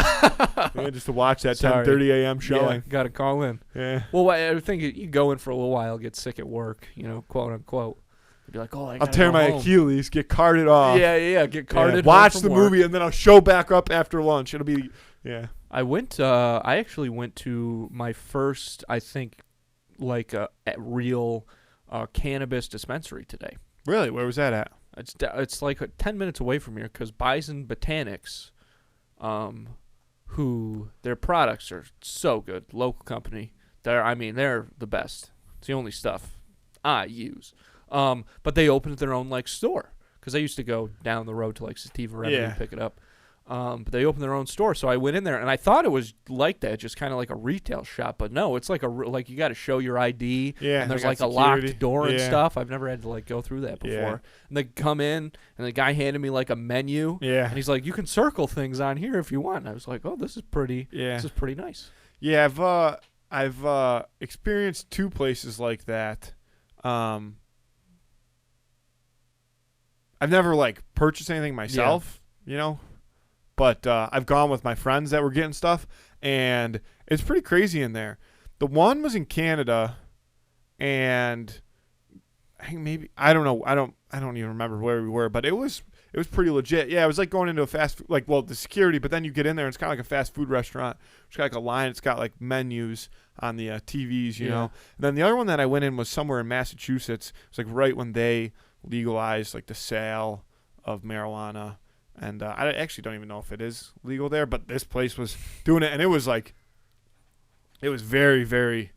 just to watch that 10:30 a.m. showing. Yeah, got to call in. Yeah. Well, I think you go in for a little while, get sick at work, quote unquote. You'd be like, I'll tear my Achilles, get carted off. Yeah, get carted. Watch the movie, and then I'll show back up after lunch. It'll be, I actually went to my first, I think, like a real cannabis dispensary today. Really? Where was that at? It's like 10 minutes away from here because Bison Botanics, who their products are so good, local company. They're the best. It's the only stuff I use. But they opened their own like store because I used to go down the road to like Sativa Remedy and pick it up. But they opened their own store, so I went in there, and I thought it was like that, just kind of like a retail shop. But no, it's like like you got to show your ID, and there's like security. A locked door and stuff. I've never had to like go through that before. Yeah. And they come in, and the guy handed me like a menu, and he's like, "You can circle things on here if you want." And I was like, "Oh, this is pretty. This is pretty nice." Yeah, I've experienced two places like that. I've never like purchased anything myself. you know. But I've gone with my friends that were getting stuff, and it's pretty crazy in there. The one was in Canada, and I think maybe I don't know. I don't even remember where we were, but it was pretty legit. Yeah, it was like going into a fast food, like, well, the security, but then you get in there and it's kind of like a fast food restaurant. It's got like a line. It's got like menus on the TVs, you know. And then the other one that I went in was somewhere in Massachusetts. It was like right when they legalized like the sale of marijuana. And I actually don't even know if it is legal there, but this place was doing it, and it was very, very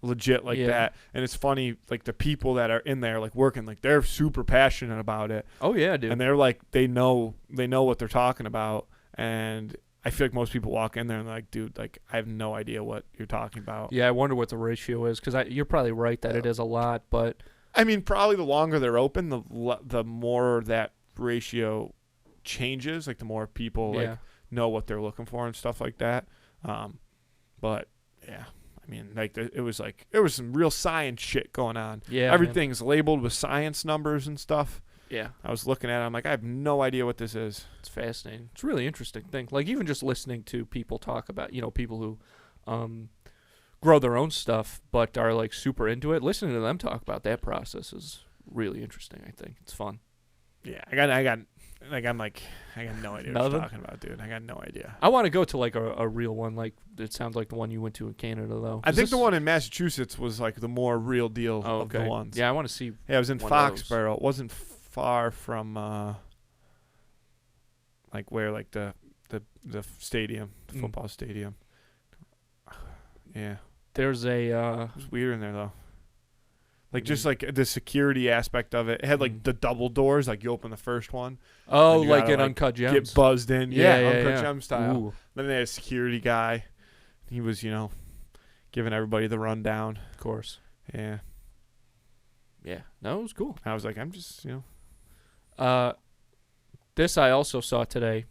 legit like that. And it's funny, like the people that are in there like working, like they're super passionate about it. Oh yeah, dude. And they're like they know what they're talking about. And I feel like most people walk in there and they're like, dude, like I have no idea what you're talking about. Yeah, I wonder what the ratio is, because you're probably right that it is a lot, but I mean, probably the longer they're open, the more that ratio changes, like the more people like know what they're looking for and stuff like that. But yeah, I mean, like there was some real science shit going on. Yeah, everything's labeled with science numbers and stuff. Yeah, I was looking at it, I'm like, I have no idea what this is. It's fascinating. It's a really interesting thing. Like even just listening to people talk about, people who grow their own stuff but are like super into it. Listening to them talk about that process is really interesting. I think it's fun. Yeah, I got no idea what you're talking about, dude. I got no idea. I want to go to like a real one. Like it sounds like the one you went to in Canada, though. I think the one in Massachusetts was like the more real deal of the ones. Yeah, I want to see. Yeah, it was in Foxborough. It wasn't far from like where like the stadium, the football stadium. Yeah, there's a. It was weird in there though. Like just like the security aspect of it. It had like the double doors. Like you open the first one. Oh, like in Uncut Gems. Get buzzed in. Yeah, Uncut Gems style. Ooh. Then they had a security guy. He was, giving everybody the rundown. Of course. Yeah. Yeah. No, it was cool. I was like, I'm just, This I also saw today.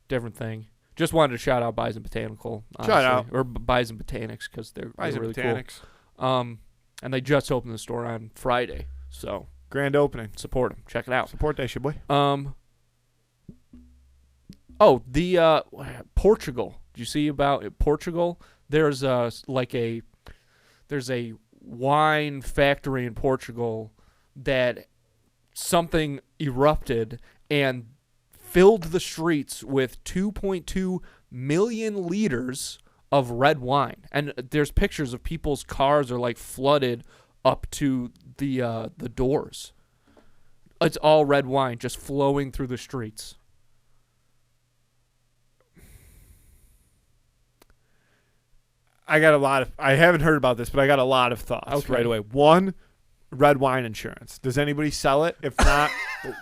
Different thing. Just wanted to shout out Bison Botanical. Honestly. Shout out. Or Bison Botanics, because they're really Botanics. Cool. And they just opened the store on Friday, so grand opening. Support them. Check it out. Support that shit, boy. The Portugal. Did you see about Portugal? There's a wine factory in Portugal that something erupted and filled the streets with 2.2 million liters of red wine, and there's pictures of people's cars are like flooded up to the doors. It's all red wine just flowing through the streets. I haven't heard about this, but I got a lot of thoughts right away. One, red wine insurance. Does anybody sell it? If not,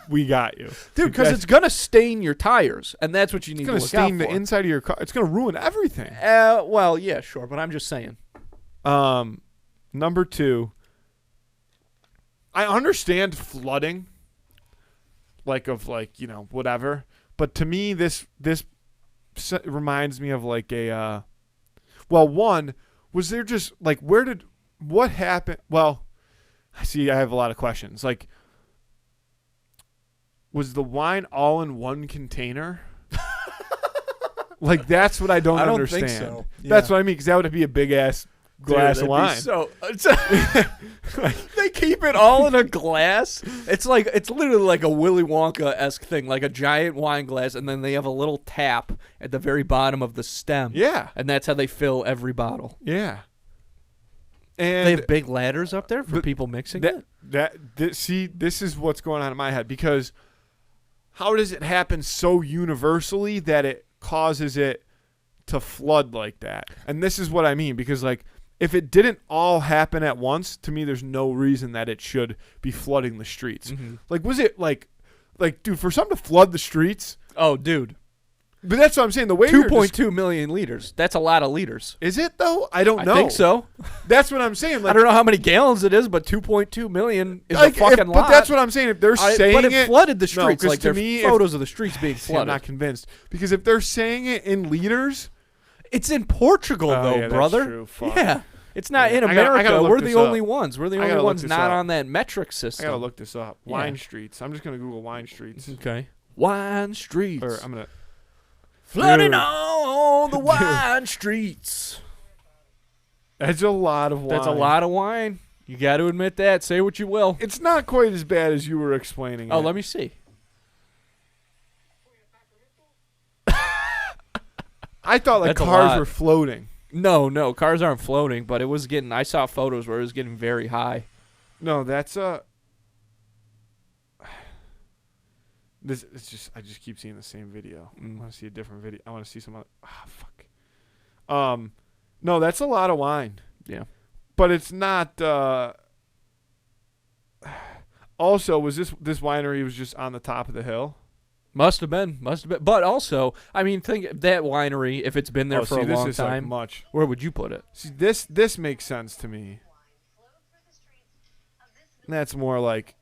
we got you. Dude, because it's going to stain your tires, and that's what you need to look out for. It's going to stain the inside of your car. It's going to ruin everything. Well, yeah, sure, but I'm just saying. Number two, I understand flooding, whatever, but to me, this reminds me of like a, one, was there just, like, what happened? Well, I have a lot of questions. Like, was the wine all in one container? Like, that's what I don't understand. Think so. Yeah. That's what I mean, because that would be a big-ass glass of wine. They keep it all in a glass. It's literally like a Willy Wonka-esque thing, like a giant wine glass, and then they have a little tap at the very bottom of the stem. Yeah. And that's how they fill every bottle. Yeah. And they have big ladders up there for people mixing it? This is what's going on in my head, because how does it happen so universally that it causes it to flood like that? And this is what I mean, because like if it didn't all happen at once, to me there's no reason that it should be flooding the streets. Mm-hmm. Like was it like dude, for something to flood the streets? Oh, dude. But that's what I'm saying. The way 2.2 million liters. That's a lot of liters. Is it though? I don't know. I think so. That's what I'm saying. Like, I don't know how many gallons it is, but 2.2 million is a fucking lot. But that's what I'm saying. If they're saying but it flooded the streets. No, like to me, photos of the streets being flooded. I'm not convinced, because if they're saying it in liters, it's in Portugal though, brother. That's true. Fuck. Yeah. It's not in America. We're the only ones. We're the only ones not on that metric system. I gotta look this up. Wine streets. I'm just gonna Google wine streets. Okay. Wine streets. Or I'm gonna flooding Dude. on the wine streets. That's a lot of wine. That's a lot of wine. You got to admit that. Say what you will. It's not quite as bad as you were explaining. Oh, it. let me see. I thought like That's a cars lot. were floating. No, cars aren't floating, but it was getting. I saw photos where it was getting very high. No, that's This it's just I just keep seeing the same video. I want to see a different video. I want to see some other. Fuck. No, that's a lot of wine. Yeah. But it's not. Also, was this winery was just on the top of the hill? Must have been. But also, I mean, think that winery. If it's been there for a this long is like time, much. where would you put it? See, this makes sense to me. That's more like.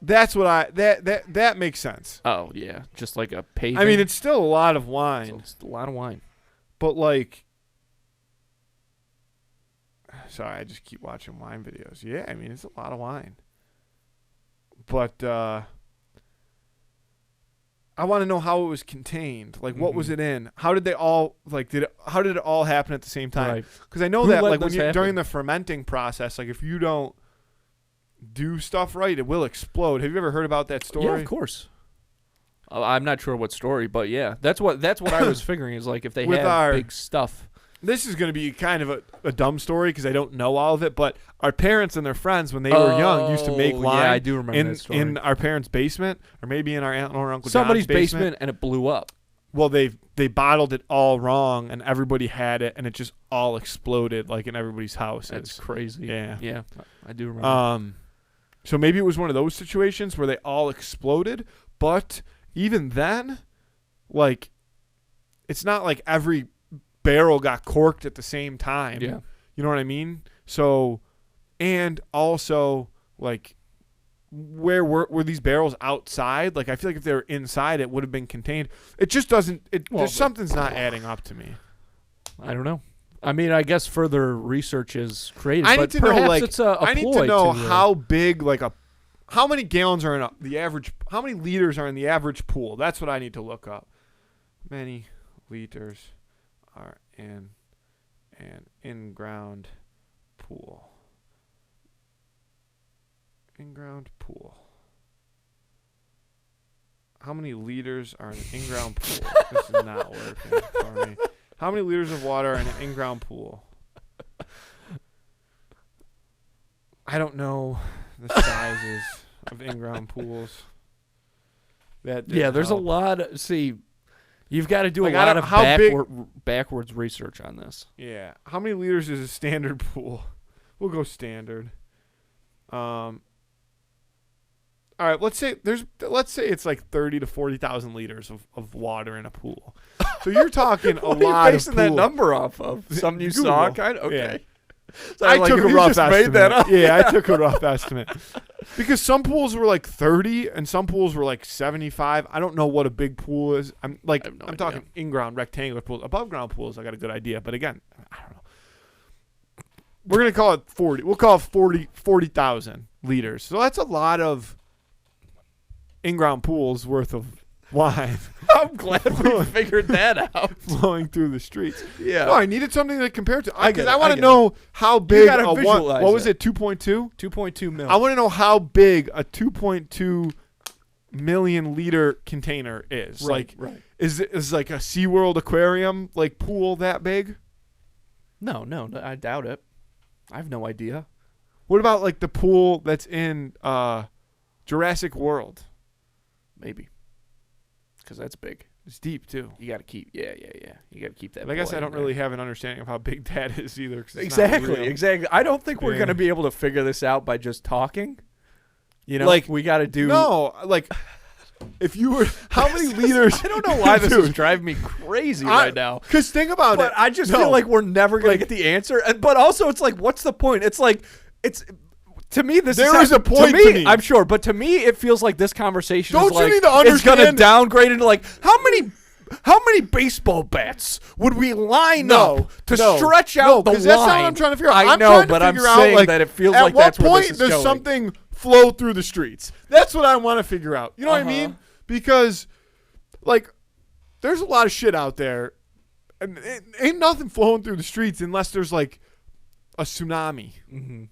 That's what that makes sense. Oh yeah, just like a paving. I mean, it's still a lot of wine, it's a lot of wine. but like. Sorry, I just keep watching wine videos. Yeah, I mean, it's a lot of wine. But I want to know how it was contained. Like, what was it in? How did they all like? How did it all happen at the same time? Right. Because I know Who that let like when this you happen? during the fermenting process, like if you don't do stuff right, it will explode. Have you ever heard about that story? Yeah, of course. I'm not sure what story, but yeah, that's what I was figuring is like if they With had our- big stuff. This is going to be kind of a dumb story because I don't know all of it, but our parents and their friends, when they were young, used to make Oh, wine yeah, I do remember that story. in our parents' basement or maybe in our aunt or uncle Somebody's John's basement. and it blew up. Well, they bottled it all wrong, and everybody had it, and it just all exploded like in everybody's houses. That's crazy. Yeah. Yeah, I do remember. So maybe it was one of those situations where they all exploded, but even then, like, it's not like every barrel got corked at the same time. Yeah. You know what I mean? So, and also, like, where were these barrels outside? Like, I feel like if they were inside, it would have been contained. It just doesn't. Something's not adding up to me. I don't know. I mean, I guess further research is created. I but need to know, perhaps like, it's a I need ploy to know to, how big, like how many gallons are in the average? How many liters are in the average pool? That's what I need to look up. Many liters are in an in-ground pool. In-ground pool. How many liters are in an in-ground pool? This is not working for me. How many liters of water are in an in-ground pool? I don't know the sizes of in-ground pools. That didn't there's a help. lot. See, you've got to do Like, a I lot don't- of how big- backwards research on this. Yeah. How many liters is a standard pool? We'll go standard. All right, let's say it's like 30 to 40,000 liters of water in a pool. So you're talking a What lot are you of basing that pool. number off of? Something you Google. saw, kind of? Okay. So I like, took a you rough just estimate. made that up. Yeah, I took a rough estimate. Because some pools were like 30 and some pools were like 75. I don't know what a big pool is. I'm I have no idea. talking in-ground rectangular pools. Above ground pools, I got a good idea, but again, I don't know. We're going to call it 40. We'll call it 40,000 liters. So that's a lot of in-ground pools worth of wine I'm glad we figured that out. flowing through the streets. Yeah. No, I needed something to compare to. I get Because it, I want I to get know how big gotta a one. visualize What was it. it? 2.2. 2.2 mil. I want to know how big a 2.2 million liter container is. Like, right. is like a SeaWorld aquarium like pool that big? No, I doubt it. I have no idea. What about like the pool that's in Jurassic World? Maybe. Because that's big. It's deep too. You got to keep. Yeah. You got to keep that. But I guess boy I in don't there. really have an understanding of how big that is either. 'Cause it's not real. Exactly. I don't think we're Yeah. going to be able to figure this out by just talking. You know, Like, we got to do. No, like if you were, how many liters? I don't know why this is Dude, driving me crazy right now. Because think about But it. I just No. feel like we're never going to get the answer. But also, it's like, what's the point? It's like, to me, this There is is a point to me. I'm sure, but to me, it feels like this conversation Don't is you like need to it's going to understand- downgrade into like how many baseball bats would we line up to stretch out the line? because that's not what I'm trying to figure out. I I'm know, trying to but I'm figure out, saying like, that it feels at like what that's where point this is does going. something flow through the streets? That's what I want to figure out. You know what I Uh-huh. mean? because, like, there's a lot of shit out there, and ain't nothing flowing through the streets unless there's like a tsunami. Mm-hmm.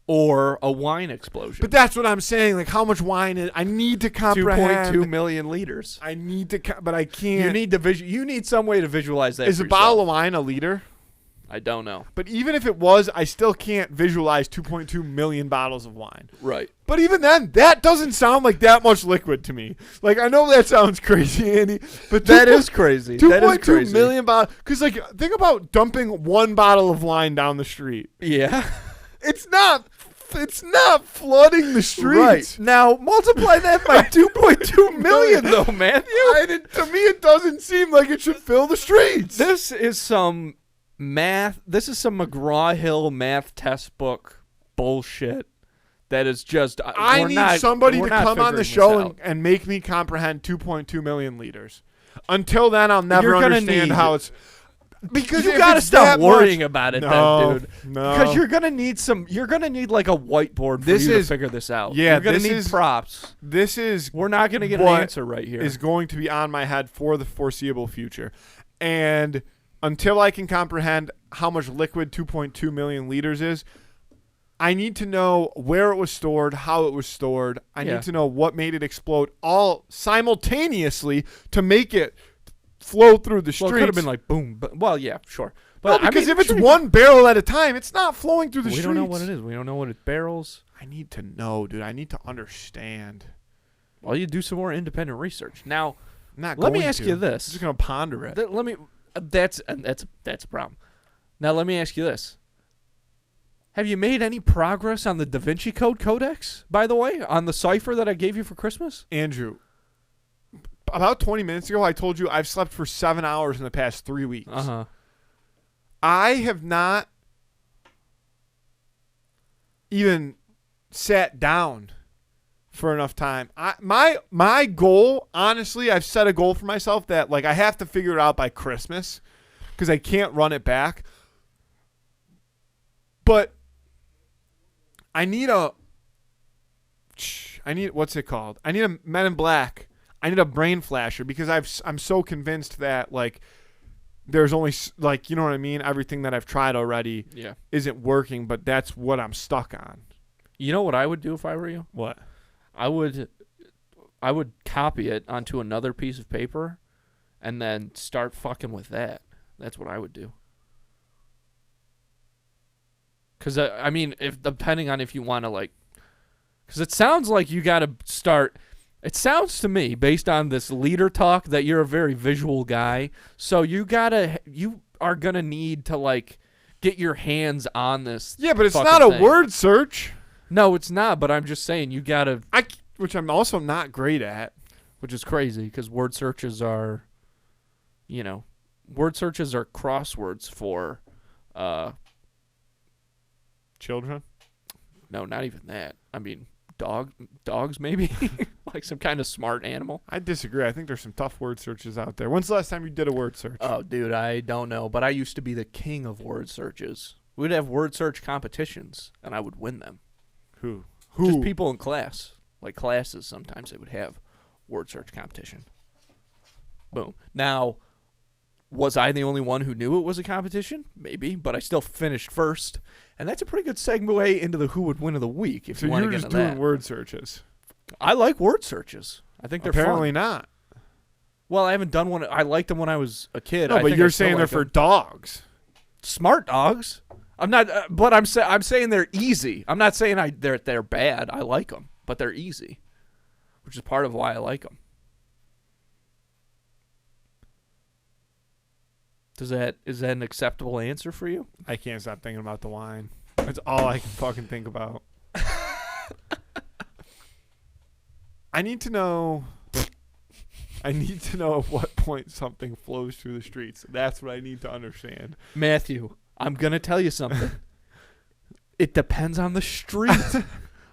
Or a wine explosion. But that's what I'm saying. Like, how much wine is? I need to comprehend. 2.2 million liters. I need to, but I can't. You need to You need some way to visualize that. Is a bottle of wine a liter? I don't know. But even if it was, I still can't visualize 2.2 million bottles of wine. Right. But even then, that doesn't sound like that much liquid to me. Like, I know that sounds crazy, Andy, but that is crazy. 2.2 million bottles. Because, like, think about dumping one bottle of wine down the street. Yeah. It's not flooding the streets. Right. Now, multiply that by 2.2 million, though, Matthew. To me, it doesn't seem like it should fill the streets. This is some math. This is some McGraw-Hill math test book bullshit. That is just. I need somebody to come on the show and make me comprehend 2.2 million liters. Until then, I'll never understand how it's. Because you gotta stop worrying about it, then, dude. No, because you're gonna need some. You're gonna need like a whiteboard for you to figure this out. Yeah, you're gonna need props. We're not gonna get an answer right here. Is going to be on my head for the foreseeable future, and until I can comprehend how much liquid 2.2 million liters is, I need to know where it was stored, how it was stored. I need to know what made it explode, all simultaneously to make it flow through the streets. Well, it could have been like boom. But, well, yeah, sure. But no, because if it's one barrel at a time, it's not flowing through the streets. We don't know what it is. We don't know what it barrels. I need to know, dude. I need to understand. Well, you do some more independent research. Now, let me ask you this. I'm just going to ponder it. That's a problem. Now, let me ask you this. Have you made any progress on the Da Vinci Code Codex, by the way, on the cipher that I gave you for Christmas? Andrew, about 20 minutes ago, I told you I've slept for 7 hours in the past 3 weeks. Uh-huh. I have not even sat down for enough time. My goal, honestly, I've set a goal for myself that, like, I have to figure it out by Christmas because I can't run it back. But I need what's it called? I need a Men in Black. I need a brain flasher because I'm so convinced that, like, there's only, like, you know what I mean? Everything that I've tried already isn't working, but that's what I'm stuck on. You know what I would do if I were you? What? I would copy it onto another piece of paper and then start fucking with that. That's what I would do. Because, I mean, depending on if you want to, like, because it sounds like you got to start. It sounds to me, based on this leader talk, that you're a very visual guy. So you are gonna need to, like, get your hands on this. Yeah, but it's not a word search. No, it's not. But I'm just saying you gotta. Which I'm also not great at. Which is crazy because word searches are, crosswords for, children. No, not even that. I mean, dogs maybe. Like some kind of smart animal. I disagree. I think there's some tough word searches out there. When's the last time you did a word search? Oh, dude, I don't know. But I used to be the king of word searches. We'd have word search competitions, and I would win them. Who? Just people in class. Like classes, sometimes they would have word search competition. Boom. Now, was I the only one who knew it was a competition? Maybe, but I still finished first. And that's a pretty good segue into the Who Would Win of the Week, if you want to get into that. So you're just doing word searches? I like word searches. I think they're apparently fun. not. Well, I haven't done one. I liked them when I was a kid. No, but you're saying they're for dogs. Smart dogs. I'm not, but I'm saying they're easy. I'm not saying they're bad. I like them, but they're easy, which is part of why I like them. Is that an acceptable answer for you? I can't stop thinking about the wine. That's all I can fucking think about. I need to know at what point something flows through the streets. That's what I need to understand. Matthew, I'm going to tell you something. It depends on the street.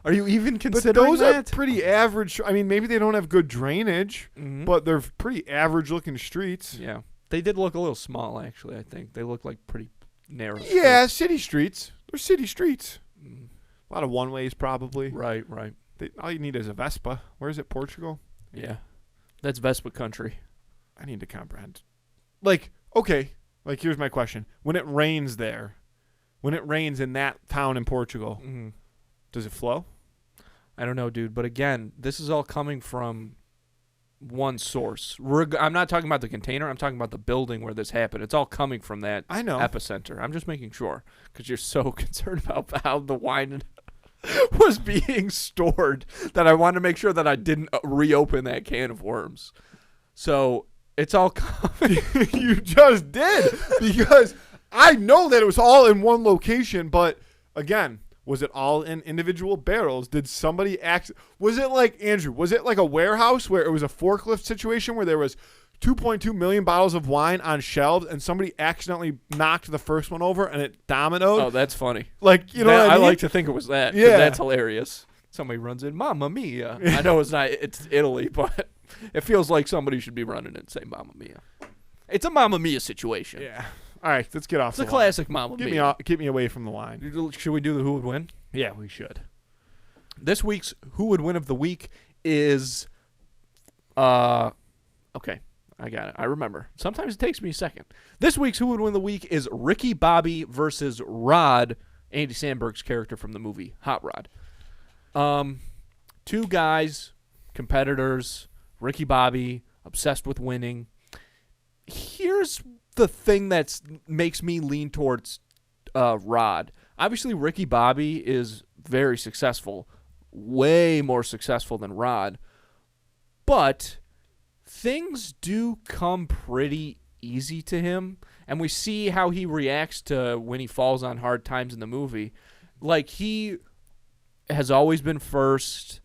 Are you even considering but those that? Are pretty average. I mean, maybe they don't have good drainage, but they're pretty average-looking streets. Yeah. They did look a little small, actually, I think. They look like pretty narrow streets. Yeah, city streets. They're city streets. A lot of one-ways, probably. Right. All you need is a Vespa. Where is it, Portugal? Yeah. That's Vespa country. I need to comprehend. Like, okay, like here's my question: when it rains there, when it rains in that town in Portugal, does it flow? I don't know, dude. But again, this is all coming from one source. I'm not talking about the container. I'm talking about the building where this happened. It's all coming from that I know. epicenter. I'm just making sure because you're so concerned about how the wine was being stored that I wanted to make sure that I didn't reopen that can of worms. So it's all coming. You just did, because I know that it was all in one location, but again, was it all in individual barrels? Did somebody was it like, Andrew, was it like a warehouse where it was a forklift situation where there was 2.2 million bottles of wine on shelves and somebody accidentally knocked the first one over and it dominoed? Oh, that's funny. Like, you know what I mean? like to think it was that. Yeah. That's hilarious. Somebody runs in, Mamma Mia. I know it's not, it's Italy, but it feels like somebody should be running and say Mamma Mia. It's a Mamma Mia situation. Yeah. All right, let's get off. It's a classic Mamma Mia. Get me away from the wine. Should we do the who would win? Yeah, we should. This week's who would win of the week is, okay, I got it. I remember. Sometimes it takes me a second. This week's who would win of the week is Ricky Bobby versus Rod, Andy Samberg's character from the movie Hot Rod. Two guys, competitors. Ricky Bobby, obsessed with winning. Here's the thing that makes me lean towards Rod. Obviously, Ricky Bobby is very successful, way more successful than Rod, but things do come pretty easy to him, and we see how he reacts to when he falls on hard times in the movie. Like, he has always been first.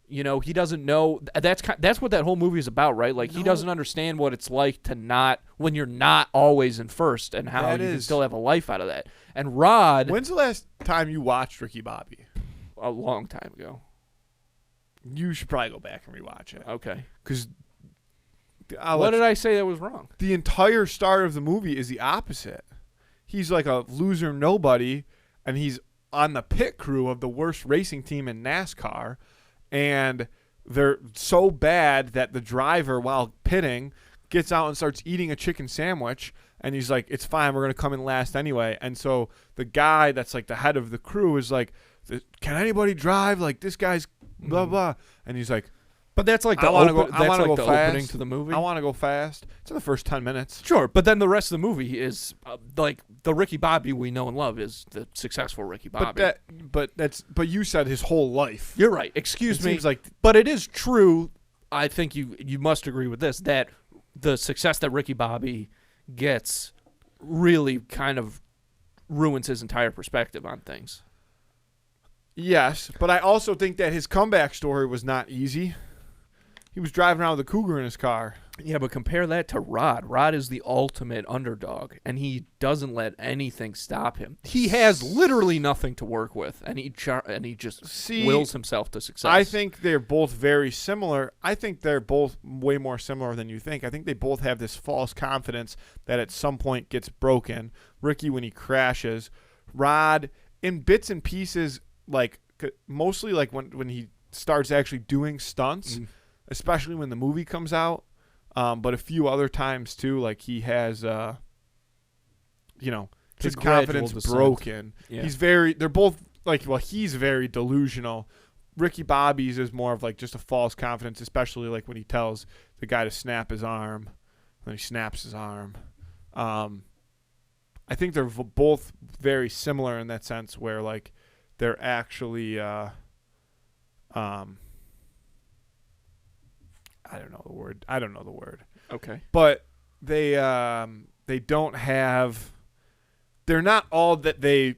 You know, he doesn't know. That's what that whole movie is about, right? Like, he doesn't understand what it's like to not, when you're not always in first, and how you can still have a life out of that. And Rod. When's the last time you watched Ricky Bobby? A long time ago. You should probably go back and rewatch it. Okay. Because what did I say that was wrong? The entire start of the movie is the opposite. He's like a loser nobody, and he's on the pit crew of the worst racing team in NASCAR. And they're so bad that the driver, while pitting, gets out and starts eating a chicken sandwich. And he's like, it's fine, we're going to come in last anyway. And so the guy that's like the head of the crew is like, can anybody drive? Like, this guy's blah, blah. And he's like, but that's like the, opening to the movie. I want to go fast. It's in the first 10 minutes. Sure, but then the rest of the movie is like the Ricky Bobby we know and love is the successful Ricky Bobby. But you said his whole life. You're right. Excuse me. Seems like, but it is true. I think you must agree with this, that the success that Ricky Bobby gets really kind of ruins his entire perspective on things. Yes, but I also think that his comeback story was not easy. He was driving around with a cougar in his car. Yeah, but compare that to Rod. Rod is the ultimate underdog, and he doesn't let anything stop him. He has literally nothing to work with, and he just wills himself to success. I think they're both very similar. I think they're both way more similar than you think. I think they both have this false confidence that at some point gets broken. Ricky when he crashes. Rod in bits and pieces, like mostly like when he starts actually doing stunts. Especially when the movie comes out, but a few other times too. Like he has, his confidence broken. Yeah. They're both like, well, he's very delusional. Ricky Bobby's is more of like just a false confidence, especially like when he tells the guy to snap his arm, and then he snaps his arm. I think they're both very similar in that sense, where like they're actually, I don't know the word. Okay. But they don't have. They're not all that they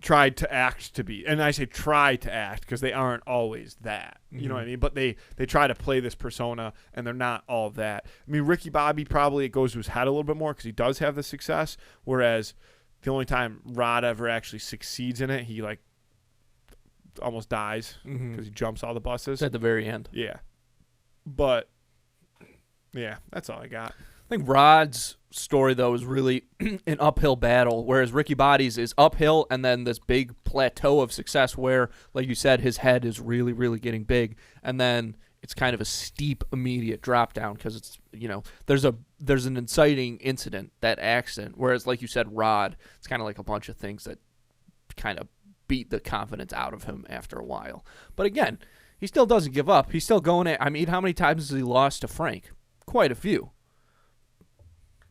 tried to act to be, and I say try to act because they aren't always that. You know what I mean? But they try to play this persona, and they're not all that. I mean, Ricky Bobby probably it goes to his head a little bit more because he does have the success, whereas the only time Rod ever actually succeeds in it, he like almost dies because he jumps all the buses at the very end. Yeah. But, yeah, that's all I got. I think Rod's story, though, is really an uphill battle, whereas Ricky Bobby's is uphill and then this big plateau of success where, like you said, his head is really, really getting big. And then it's kind of a steep, immediate drop down because it's, there's an inciting incident, that accident. Whereas, like you said, Rod, it's kind of like a bunch of things that kind of beat the confidence out of him after a while. But again, he still doesn't give up. He's still going at. I mean, how many times has he lost to Frank? Quite a few.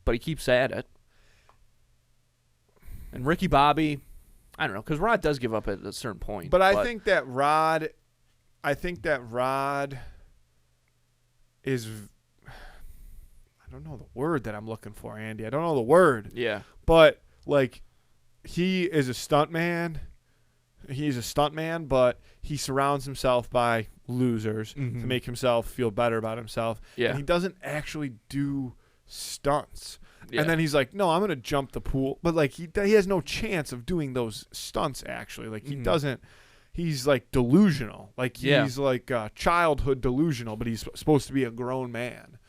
But he keeps at it. And Ricky Bobby, I don't know, because Rod does give up at a certain point. But I think that Rod is, I don't know the word that I'm looking for, Andy. I don't know the word. Yeah. But, like, he is a stuntman. He's a stuntman, but he surrounds himself by losers to make himself feel better about himself. Yeah. And he doesn't actually do stunts. Yeah. And then he's like, no, I'm going to jump the pool. But, like, he has no chance of doing those stunts, actually. Like, he doesn't. He's, like, delusional. Like, he's, like, childhood delusional, but he's supposed to be a grown man,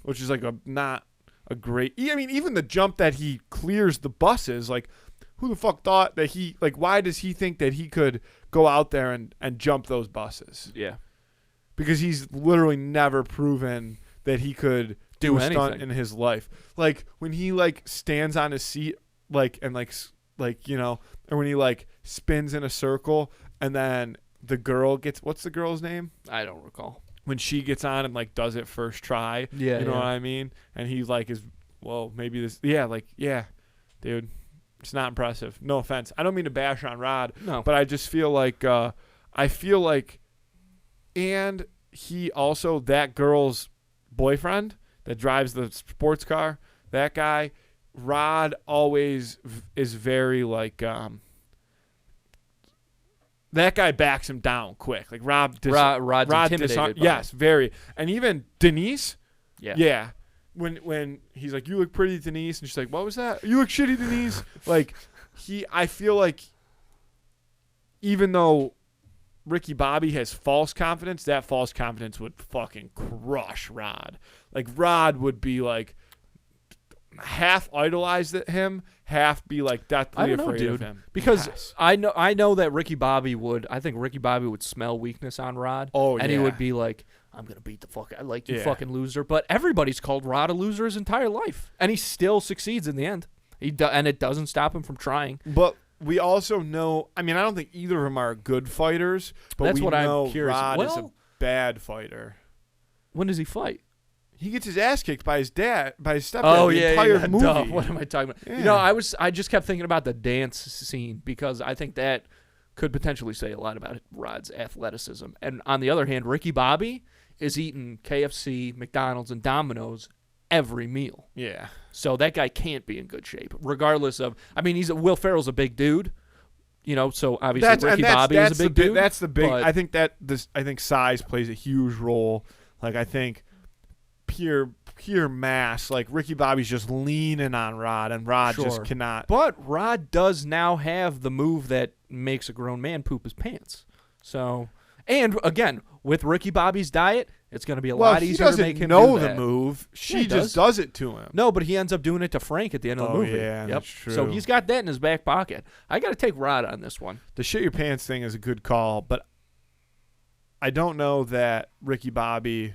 which is, like, not a great. I mean, even the jump that he clears the buses, like, who the fuck thought that he, like, why does he think that he could go out there and jump those buses? Yeah. Because he's literally never proven that he could do a stunt in his life. Like, when he, like, stands on his seat, like, and, like, or when he, like, spins in a circle and then the girl gets, what's the girl's name? I don't recall. When she gets on and, like, does it first try. Yeah. You know what I mean? And he, like, is, well, maybe this, dude. It's not impressive. No offense. I don't mean to bash on Rod. No. But I just feel like, and he also, that girl's boyfriend that drives the sports car, that guy, Rod always is very, like, that guy backs him down quick. Like, Rod's intimidated. Yes, very. And even Denise. Yeah. Yeah. When he's like, you look pretty, Denise, and she's like, what was that? You look shitty, Denise. Like, I feel like even though Ricky Bobby has false confidence, that false confidence would fucking crush Rod. Like, Rod would be like half idolize him, half be like deathly afraid of him. Because yes. I know that Ricky Bobby would. I think Ricky Bobby would smell weakness on Rod. Oh, and he would be like, I'm gonna beat the fuck out, like, you fucking loser. But everybody's called Rod a loser his entire life, and he still succeeds in the end. And it doesn't stop him from trying. But we also know. I mean, I don't think either of them are good fighters. But that's what know I'm curious. Rod is a bad fighter. When does he fight? He gets his ass kicked by his stepdad. Oh, the entire movie. Duh. What am I talking about? Yeah. I just kept thinking about the dance scene because I think that could potentially say a lot about Rod's athleticism. And on the other hand, Ricky Bobby is eating KFC, McDonald's, and Domino's every meal. Yeah. So that guy can't be in good shape, regardless of. I mean, Will Ferrell's a big dude, So obviously Ricky Bobby is a big dude. That's the big. I think I think size plays a huge role. Like, I think pure mass. Like, Ricky Bobby's just leaning on Rod, and Rod just cannot. But Rod does now have the move that makes a grown man poop his pants. So. And, again, with Ricky Bobby's diet, it's going to be a lot easier to make him do that. He doesn't know the move. She just does it to him. No, but he ends up doing it to Frank at the end of the movie. Yeah, that's true. So he's got that in his back pocket. I got to take Rod on this one. The shit your pants thing is a good call, but I don't know that Ricky Bobby,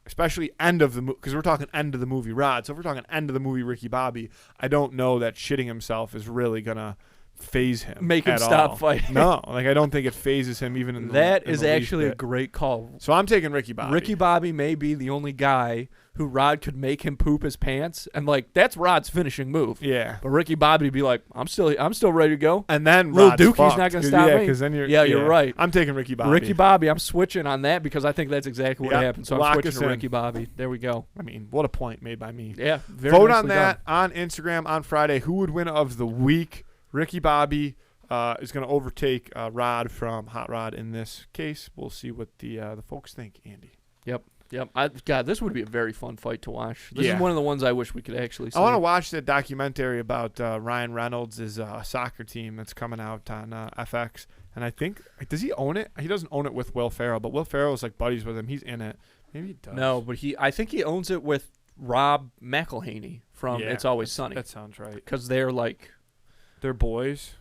especially end of the movie, because we're talking end of the movie Rod, so if we're talking end of the movie Ricky Bobby, I don't know that shitting himself is really going to phase him, make him stop fighting. No, like, I don't think it phases him even in the that is actually a great call. So I'm taking Ricky Bobby. Ricky Bobby may be the only guy who Rod could make him poop his pants, and, like, that's Rod's finishing move. Yeah, but Ricky Bobby would be like, I'm still ready to go. And then Lil Dookie's not going to stop me. Because then you're right. I'm taking Ricky Bobby. Ricky Bobby, I'm switching on that because I think that's exactly what happened. So I'm switching to Ricky Bobby. There we go. I mean, what a point made by me. Yeah, vote on that on Instagram on Friday. Who would win of the week? Ricky Bobby is going to overtake Rod from Hot Rod in this case. We'll see what the folks think, Andy. Yep. God, this would be a very fun fight to watch. This is one of the ones I wish we could actually see. I want to watch the documentary about Ryan Reynolds' soccer team that's coming out on FX. And I think, does he own it? He doesn't own it with Will Ferrell, but Will Ferrell is like buddies with him. He's in it. Maybe he does. No, but I think he owns it with Rob McElhaney from It's Always Sunny. That sounds right. Because they're boys.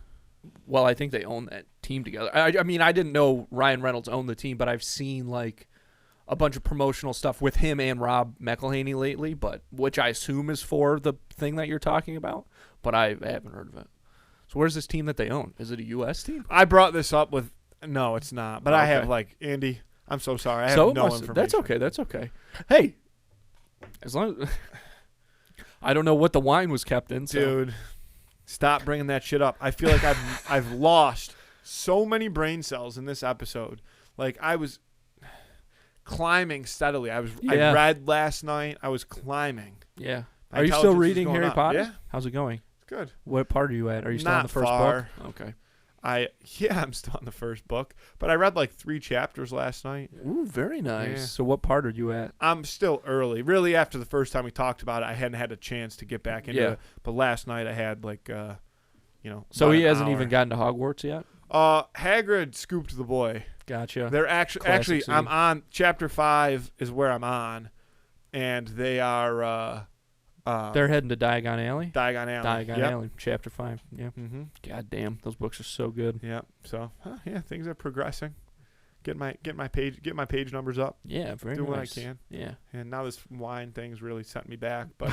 Well, I think they own that team together. I mean, I didn't know Ryan Reynolds owned the team, but I've seen, like, a bunch of promotional stuff with him and Rob McElhaney lately, but which I assume is for the thing that you're talking about, but I haven't heard of it. So where's this team that they own? Is it a U.S. team? I brought this up with. No, it's not. But I have Andy. I'm so sorry. I have no information. That's okay. That's okay. Hey, as long as I don't know what the wine was kept in. So. Dude, stop bringing that shit up. I feel like I've lost so many brain cells in this episode. Like I was climbing steadily. I read last night. I was climbing. Yeah. Are you still reading Harry Potter? Yeah. How's it going? It's good. What part are you at? Are you still on the first book? Okay. I'm still on the first book, but I read like 3 chapters last night. Ooh, very nice. Yeah. So what part are you at? I'm still early. Really, after the first time we talked about it, I hadn't had a chance to get back into it. But last night I had So he hasn't even gotten to Hogwarts yet? Hagrid scooped the boy. Gotcha. They're actually I'm on chapter 5 is where I'm on, and they are they're heading to Diagon Alley. Diagon Alley, chapter 5. Yeah. Mm-hmm. God damn, those books are so good. Yeah. So things are progressing. Get my page numbers up. Yeah, very Do nice. what I can. Yeah. And now this wine thing's really sent me back, but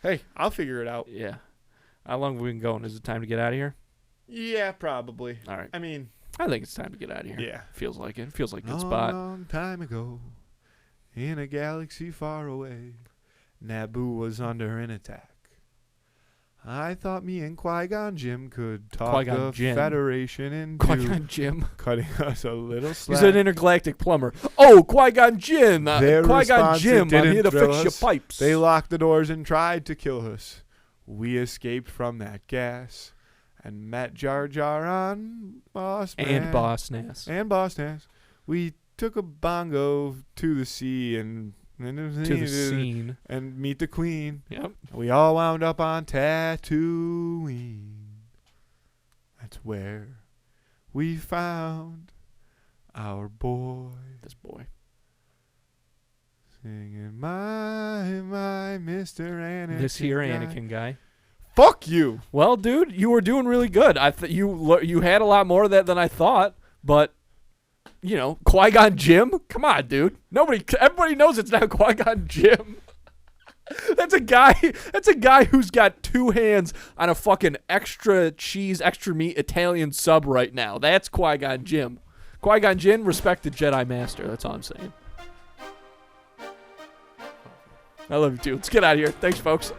hey, I'll figure it out. Yeah. How long have we been going? Is it time to get out of here? Yeah, probably. All right. I mean, I think it's time to get out of here. Yeah. Feels like it. Feels like a good long, spot. Long time ago, in a galaxy far away, Naboo was under an attack. I thought me and Qui-Gon Jinn could talk the Federation into Qui-Gon Jinn cutting us a little slack. He's an intergalactic plumber. Oh, Qui-Gon Jinn. Qui-Gon Jinn, I'm here to fix your pipes. They locked the doors and tried to kill us. We escaped from that gas and met Jar Jar on Boss Man. And Boss Nass. And Boss Nass. We took a bongo to the sea and scene and meet the Queen. Yep. We all wound up on Tatooine. That's where we found our boy. This boy. Singing my Mr. Anakin. This here Anakin guy. Fuck you. Well, dude, you were doing really good. I you had a lot more of that than I thought, but Qui-Gon Jinn? Come on, dude. Everybody knows it's not Qui-Gon Jinn. That's a guy who's got 2 hands on a fucking extra cheese, extra meat Italian sub right now. That's Qui-Gon Jinn. Qui-Gon Jinn, respected Jedi Master. That's all I'm saying. I love you too. Let's get out of here. Thanks, folks.